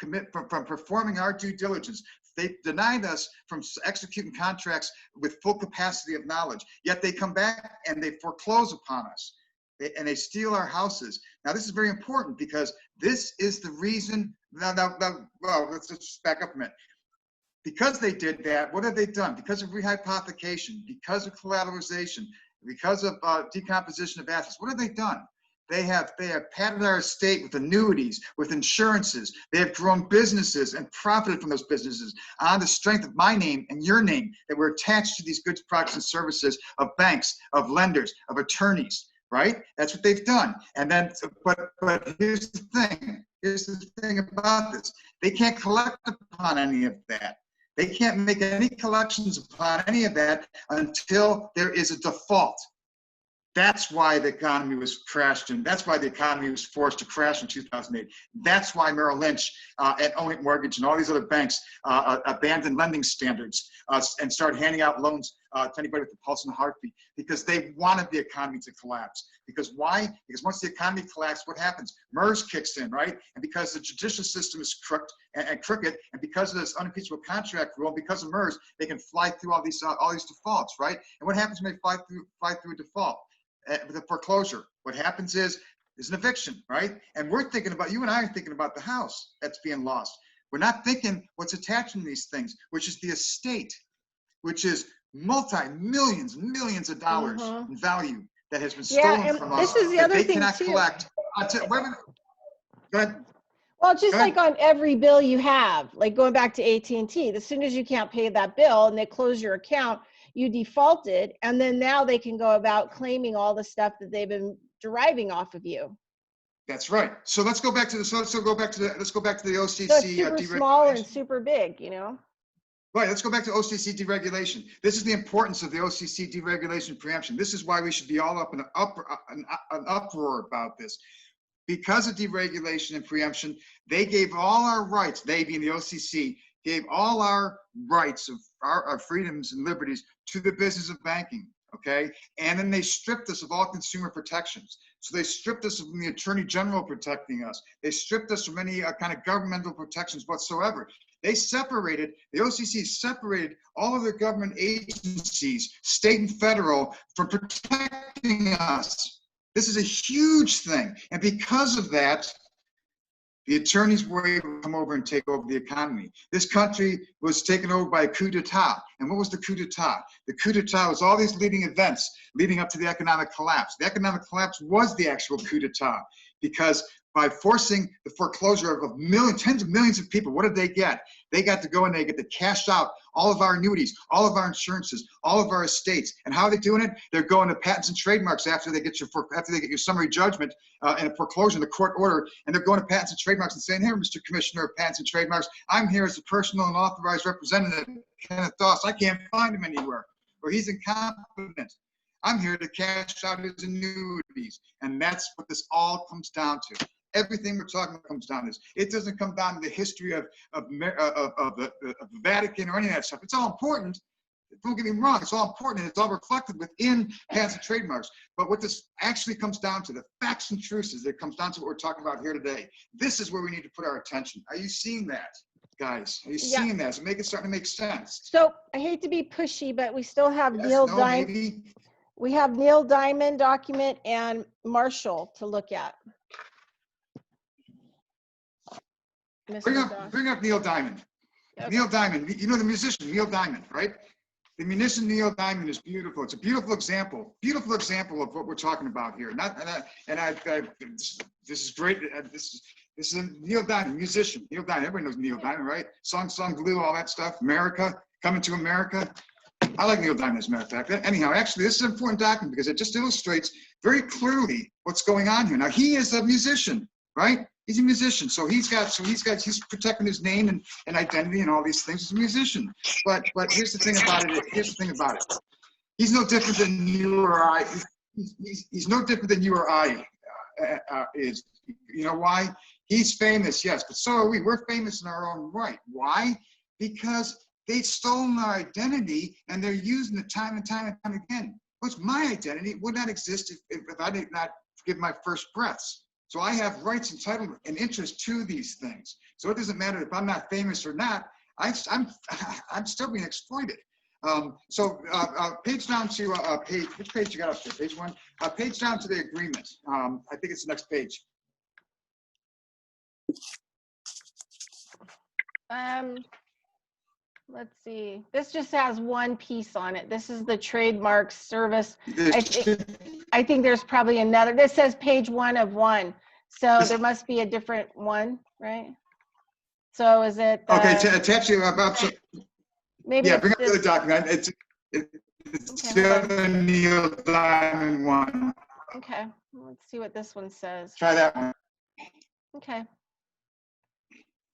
performing our due diligence. They denied us from executing contracts with full capacity of knowledge. Yet they come back and they foreclose upon us. And they steal our houses. Now, this is very important because this is the reason. Well, let's just back up a minute. Because they did that, what have they done? Because of rehypothecation, because of collateralization, because of decomposition of assets, what have they done? They have padded our estate with annuities, with insurances. They have grown businesses and profited from those businesses on the strength of my name and your name that were attached to these goods, products, and services of banks, of lenders, of attorneys, right? That's what they've done. And then, but here's the thing. Here's the thing about this. They can't collect upon any of that. They can't make any collections upon any of that until there is a default. That's why the economy was crashed, and that's why the economy was forced to crash in 2008. That's why Merrill Lynch and Owen Mortgage and all these other banks abandoned lending standards and started handing out loans to anybody with a pulse and a heartbeat, because they wanted the economy to collapse. Because why? Because once the economy collapses, what happens? MERS kicks in, right? And because the judicial system is crooked, and because of this unimpeachable contract rule, because of MERS, they can fly through all these defaults, right? And what happens when they fly through a default? With a foreclosure, what happens is an eviction, right? And you and I are thinking about the house that's being lost. We're not thinking what's attached to these things, which is the estate, which is millions of dollars in value that has been stolen from us. This is the other thing, cannot too. collect. Go ahead. Well, just like on every bill you have, like going back to AT&T, as soon as you can't pay that bill and they close your account, you defaulted, and then now they can go about claiming all the stuff that they've been deriving off of you. That's right. So let's go back to the OCC. So it's super small and super big, Right, let's go back to OCC deregulation. This is the importance of the OCC deregulation preemption. This is why we should be all up in an uproar about this. Because of deregulation and preemption, they gave all our rights, they being the OCC, gave all our rights of our freedoms and liberties to the business of banking, okay? And then they stripped us of all consumer protections. So they stripped us from the Attorney General protecting us. They stripped us from any kind of governmental protections whatsoever. They separated, the OCC separated all of their government agencies, state and federal, from protecting us. This is a huge thing. And because of that, the attorneys were able to come over and take over the economy. This country was taken over by a coup d'etat. And what was the coup d'etat? The coup d'etat was all these leading events leading up to the economic collapse. The economic collapse was the actual coup d'etat, because by forcing the foreclosure of millions, tens of millions of people, what did they get? They got to go and they get to cash out all of our annuities, all of our insurances, all of our estates. And how are they doing it? They're going to patents and trademarks after they get your summary judgment and a foreclosure in the court order, and they're going to patents and trademarks and saying, "Here, Mr. Commissioner of Patents and Trademarks, I'm here as the personal and authorized representative, Kenneth Dost. I can't find him anywhere, or he's incompetent. I'm here to cash out his annuities." And that's what this all comes down to. Everything we're talking about comes down to this. It doesn't come down to the history of the Vatican or any of that stuff. It's all important. Don't get me wrong. It's all important, and it's all reflected within patents and trademarks. But what this actually comes down to, the facts and truths, is it comes down to what we're talking about here today. This is where we need to put our attention. Are you seeing that, guys? Are you seeing that? So starting to make sense. So I hate to be pushy, but we still have Yes, Neil no, Diamond. maybe. We have Neil Diamond document and Marshall to look at. Bring Mr. Dost. up Neil Diamond. Okay. Neil Diamond, you know the musician Neil Diamond, right? The musician Neil Diamond is beautiful. It's a beautiful example of what we're talking about here. This is great. This is a Neil Diamond, musician. Neil Diamond, everybody knows Neil Diamond, right? Song Glue, all that stuff. America, Coming to America. I like Neil Diamond, as a matter of fact. Anyhow, actually, this is an important document because it just illustrates very clearly what's going on here. Now, he is a musician, right? He's a musician, so he's protecting his name and identity and all these things. He's a musician. But here's the thing about it. He's no different than you or I. He's no different than you or I is. You know why? He's famous, yes, but so are we. We're famous in our own right. Why? Because they've stolen our identity and they're using it time and time and time again. What's my identity? It would not exist if I did not give my first breaths. So I have rights, entitlement, and interest to these things. So it doesn't matter if I'm not famous or not. I'm still being exploited. Page down to page. Which page you got up there? Page 1. Page down to the agreement. I think it's the next page. Let's see. This just has one piece on it. This is the trademark service. I think there's probably another. This says page 1 of 1. So there must be a different one, right? So is it? Okay, attach you about. Maybe. Yeah, bring up the other document. It's okay, the other Neil Diamond one. Okay, let's see what this one says. Try that one. Okay.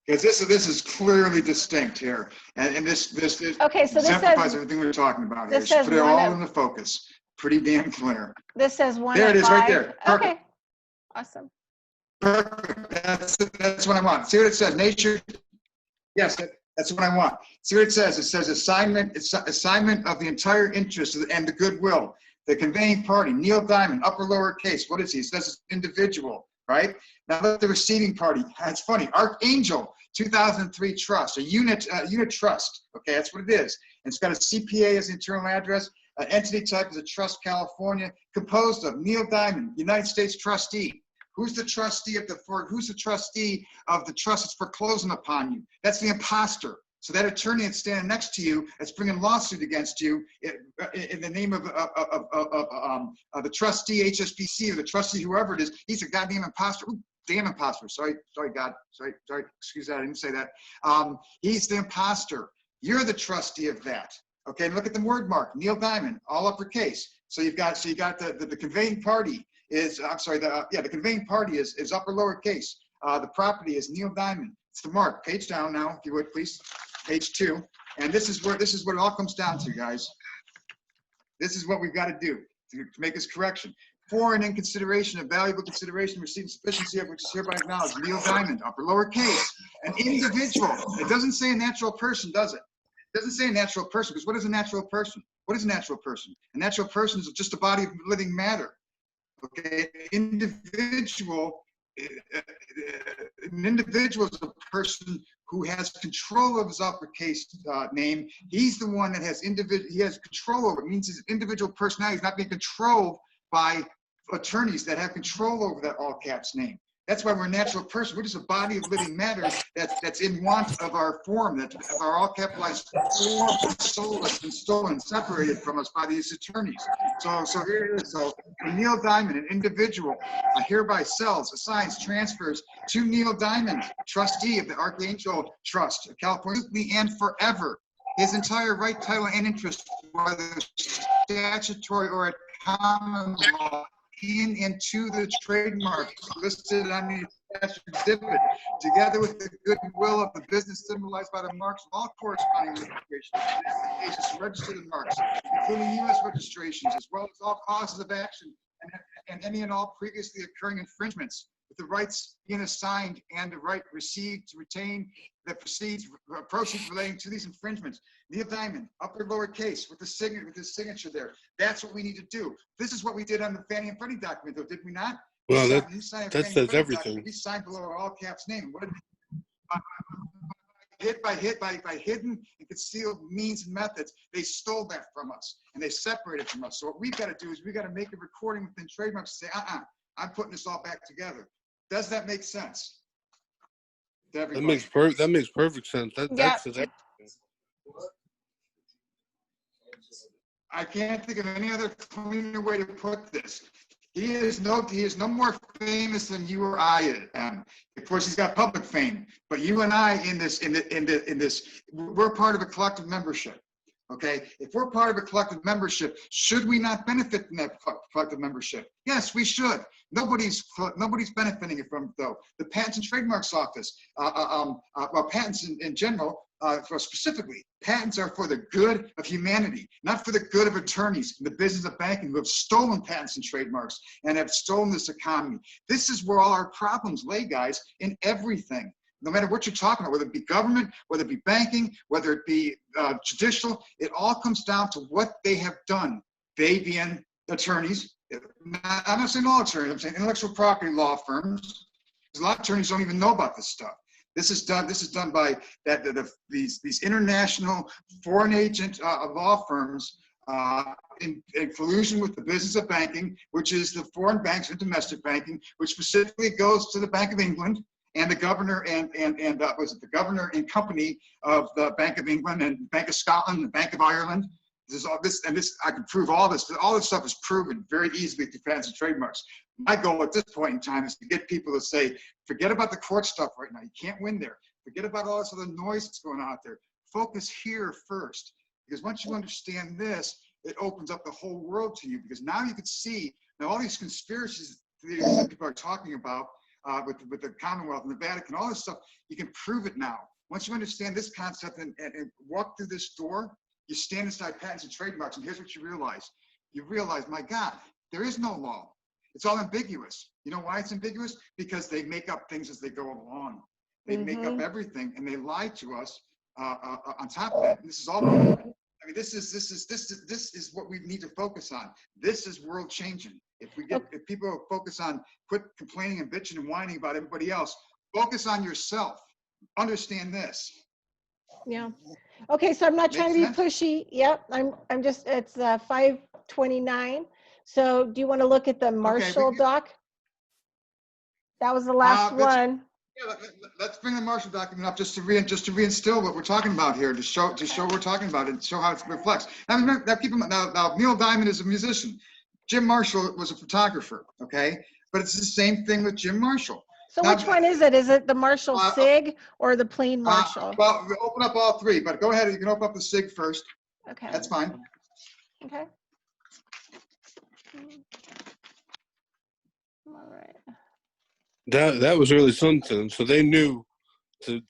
Because this is clearly distinct here, and this okay, so this exemplifies says, everything we're talking about here. This says put it all in the focus. Pretty damn clear. This says 1 there of it is, 5. right there. Perfect. Okay, awesome. Perfect. That's what I want. See what it says. Nature. Yes, that's what I want. See what it says. It says assignment of the entire interest and the goodwill. The conveying party, Neil Diamond, upper lower case. What is he? It says it's individual, right? Now let the receiving party. It's funny. Archangel 2003 trust, a unit trust. Okay, that's what it is. And it's got a CPA as the internal address. Entity type is a trust, California, composed of Neil Diamond, United States trustee. Who's the trustee of the trust that's foreclosing upon you? That's the imposter. So that attorney that's standing next to you, that's bringing lawsuit against you in the name of the trustee, HSBC, or the trustee, whoever it is, he's a goddamn imposter. Ooh, damn imposter. Sorry, God. Sorry. Excuse that. I didn't say that. He's the imposter. You're the trustee of that. Okay, and look at the word mark, Neil Diamond, all uppercase. So you got the conveying party is, the conveying party is upper lower case. The property is Neil Diamond. It's the mark. Page down now, if you would, please. page 2. And this is what it all comes down to, guys. This is what we've got to do to make this correction. For and in consideration of valuable consideration received sufficiency of which is hereby acknowledged. Neil Diamond, upper lowercase, an individual. It doesn't say a natural person, does it? It doesn't say a natural person, because what is a natural person? What is a natural person? A natural person is just a body of living matter. Okay, individual. An individual is a person who has control of his uppercase name. He's the one that has he has control over it. It means his individual personality is not being controlled by attorneys that have control over that all caps name. That's why we're a natural person. We're just a body of living matter that's in want of our form, that our all capitalized form, soul has been stolen, separated from us by these attorneys. So here it is. So Neil Diamond, an individual, hereby sells, assigns, transfers to Neil Diamond, trustee of the Archangel Trust of California, and forever, his entire right, title, and interest, whether statutory or at common law, in and to the trademarks listed on the attached exhibit, together with the goodwill of the business symbolized by the marks of all corresponding registrations, applications, registered marks, including U.S. registrations, as well as all causes of action and any and all previously occurring infringements, with the rights being assigned and the right received to retain the proceeds relating to these infringements. Neil Diamond, upper lowercase, with his signature there. That's what we need to do. This is what we did on the Fannie and Freddie document, though, did we not? Well, that says everything. We signed below our all caps name. What did by hidden and concealed means and methods, they stole that from us and they separated from us. So what we've got to do is we've got to make a recording within trademarks and say, I'm putting this all back together. Does that make sense? That makes perfect sense. That says everything. I can't think of any other cleaner way to put this. He is no more famous than you or I am. Of course, he's got public fame, but you and I in this, we're part of a collective membership. Okay, if we're part of a collective membership, should we not benefit from that collective membership? Yes, we should. Nobody's benefiting from though. The Patents and Trademarks Office, well, patents in general, specifically, patents are for the good of humanity, not for the good of attorneys in the business of banking who have stolen patents and trademarks and have stolen this economy. This is where all our problems lay, guys, in everything. No matter what you're talking about, whether it be government, whether it be banking, whether it be judicial, it all comes down to what they have done. They being attorneys. I'm not saying all attorneys, I'm saying intellectual property law firms. Because a lot of attorneys don't even know about this stuff. This is done by these international foreign agent law firms in collusion with the business of banking, which is the foreign banks and domestic banking, which specifically goes to the Bank of England and the governor was it the governor and company of the Bank of England and Bank of Scotland and Bank of Ireland. This is all this, and this I can prove all this. All this stuff is proven very easily through patents and trademarks. My goal at this point in time is to get people to say, forget about the court stuff right now. You can't win there. Forget about all this other noise that's going on out there. Focus here first, because once you understand this, it opens up the whole world to you. Because now you can see now all these conspiracies that people are talking about. With the Commonwealth and the Vatican, all this stuff, you can prove it now. Once you understand this concept and walk through this door, you stand inside patents and trademarks, and here's what you realize. You realize, my God, there is no law. It's all ambiguous. You know why it's ambiguous? Because they make up things as they go along. They make up everything, and they lie to us on top of that. And this is all. I mean, this is what we need to focus on. This is world changing. If people focus on quit complaining and bitching and whining about everybody else, focus on yourself. Understand this. Yeah. Okay, so I'm not trying to be pushy. Yep, I'm just, it's 5:29. So do you want to look at the Marshall doc? That was the last one. Yeah, let's bring the Marshall document up just to reinstill what we're talking about here, to show what we're talking about and show how it reflects. Now, now Neil Diamond is a musician. Jim Marshall was a photographer, okay? But it's the same thing with Jim Marshall. So now, which one is it? Is it the Marshall SIG or the plain Marshall? Well, we open up all three, but go ahead. You can open up the SIG first. Okay. That's fine. Okay. All right. That was really something. So they knew to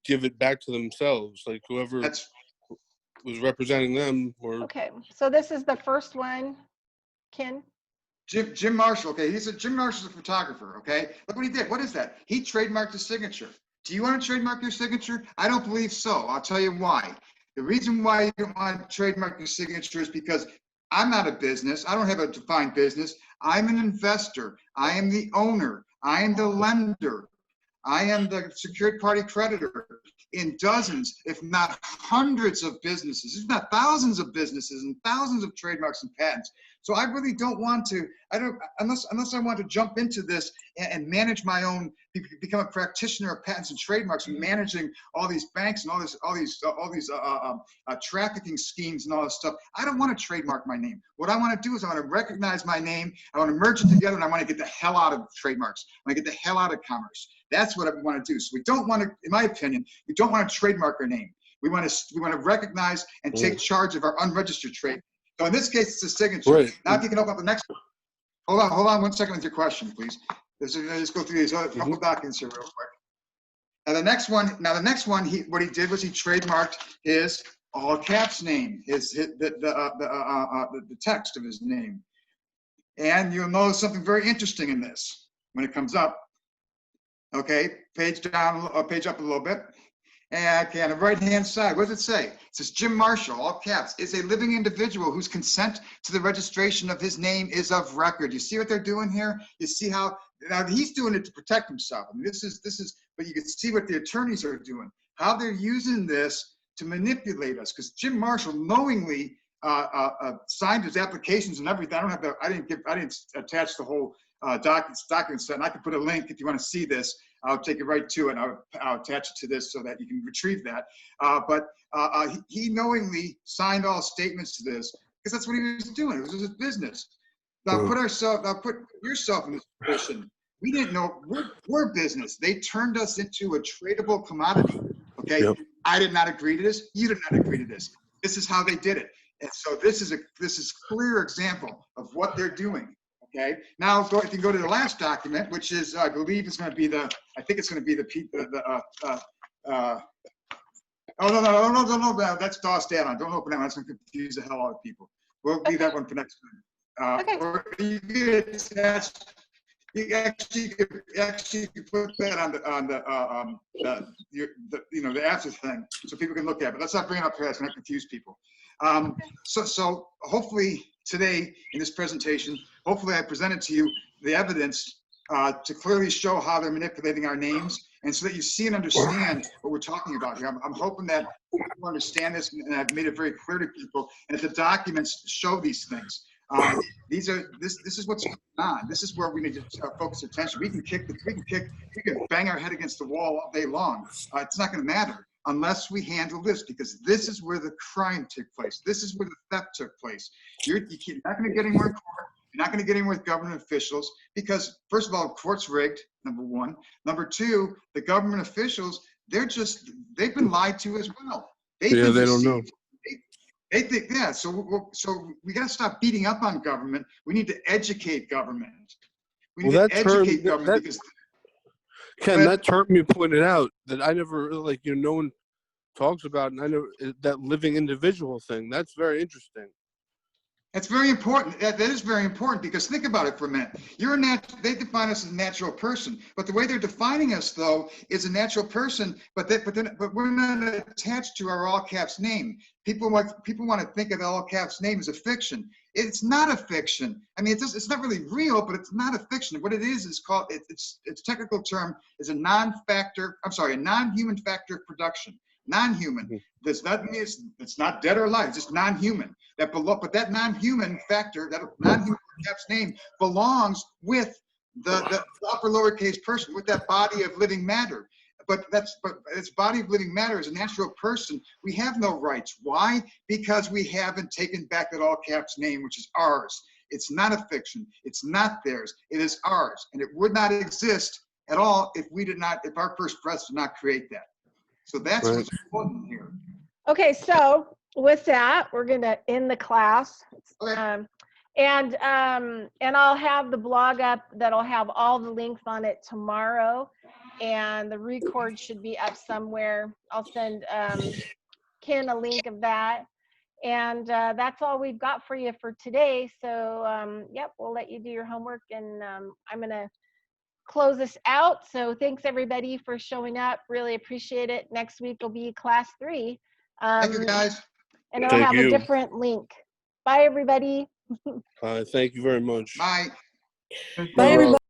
give it back to themselves, like whoever That's was representing them, or Okay, so this is the first one, Ken. Jim Marshall. Okay, Jim Marshall's a photographer. Okay, look what he did. What is that? He trademarked his signature. Do you want to trademark your signature? I don't believe so. I'll tell you why. The reason why you don't want to trademark your signature is because I'm not a business. I don't have a defined business. I'm an investor. I am the owner. I am the lender. I am the secured party creditor in dozens, if not hundreds of businesses, if not thousands of businesses and thousands of trademarks and patents. So I really don't want to, unless I want to jump into this and manage my own, become a practitioner of patents and trademarks and managing all these banks and all these trafficking schemes and all this stuff. I don't want to trademark my name. What I want to do is I want to recognize my name. I want to merge it together, and I want to get the hell out of trademarks. I want to get the hell out of commerce. That's what I want to do. So we don't want to, in my opinion, we don't want to trademark our name. We want to recognize and take charge of our unregistered trade. So in this case, it's a signature. Right. Now, if you can open up the next one. Hold on 1 second with your question, please. Let's go through these couple documents here real quick. Now the next one, what he did was he trademarked his all caps name, the text of his name. And you'll notice something very interesting in this when it comes up. Okay, page up a little bit. And okay, on the right-hand side, what does it say? It says Jim Marshall, all caps, is a living individual whose consent to the registration of his name is of record. You see what they're doing here? You see how, now he's doing it to protect himself. I mean, this is, but you can see what the attorneys are doing, how they're using this to manipulate us. Because Jim Marshall knowingly signed his applications and everything. I didn't attach the whole document set, and I can put a link if you want to see this. I'll take you right to it. I'll attach it to this so that you can retrieve that. But he knowingly signed all statements to this because that's what he was doing. It was his business. Now put yourself in this position. We didn't know we're business. They turned us into a tradable commodity. Okay. Yep. I did not agree to this. You did not agree to this. This is how they did it. And so this is clear example of what they're doing. Okay. Now, if you can go to the last document, which is, I believe, is going to be no, that's Dost add-on. Don't open that one. That's going to confuse the hell out of people. We'll leave that one for next time. Okay. Or you could put that on the after thing, so people can look at it. But let's not bring it up here. That's going to confuse people. So hopefully today in this presentation, hopefully I presented to you the evidence to clearly show how they're manipulating our names, and so that you see and understand what we're talking about here. I'm hoping that people understand this, and I've made it very clear to people, and that the documents show these things. This is what's going on. This is where we need to focus attention. We can bang our head against the wall all day long. It's not going to matter unless we handle this, because this is where the crime took place. This is where the theft took place. You're not going to get anywhere in court. You're not going to get anywhere with government officials because, first of all, court's rigged, number one. Number two, the government officials, they've been lied to as well. They don't know. They think, yeah, so we got to stop beating up on government. We need to educate government. We need to educate government because Ken, that term you pointed out that I never no one talks about, and I know that living individual thing. That's very interesting. That's very important. That is very important because think about it for a minute. They define us as a natural person, but the way they're defining us though is a natural person, but we're not attached to our all caps name. People want to think of all caps name as a fiction. It's not a fiction. I mean, it's not really real, but it's not a fiction. What it is called, its technical term is a non-human factor of production. Non-human. Does that mean it's not dead or alive? It's just non-human. But that non-human factor, that non-human caps name, belongs with the upper lowercase person, with that body of living matter. But its body of living matter is a natural person. We have no rights. Why? Because we haven't taken back that all caps name, which is ours. It's not a fiction. It's not theirs. It is ours, and it would not exist at all if our first press did not create that. So that's what's important here. Okay, so with that, we're gonna end the class. Okay. And I'll have the blog up that'll have all the links on it tomorrow. and the record should be up somewhere. I'll send Ken a link of that. And that's all we've got for you for today. So, yep, we'll let you do your homework, and I'm going to close this out. So thanks everybody for showing up. Really appreciate it. Next week will be class 3. Thank you, guys. And it'll Thank have you. a different link. Bye, everybody. Thank you very much. Bye. Bye, everybody.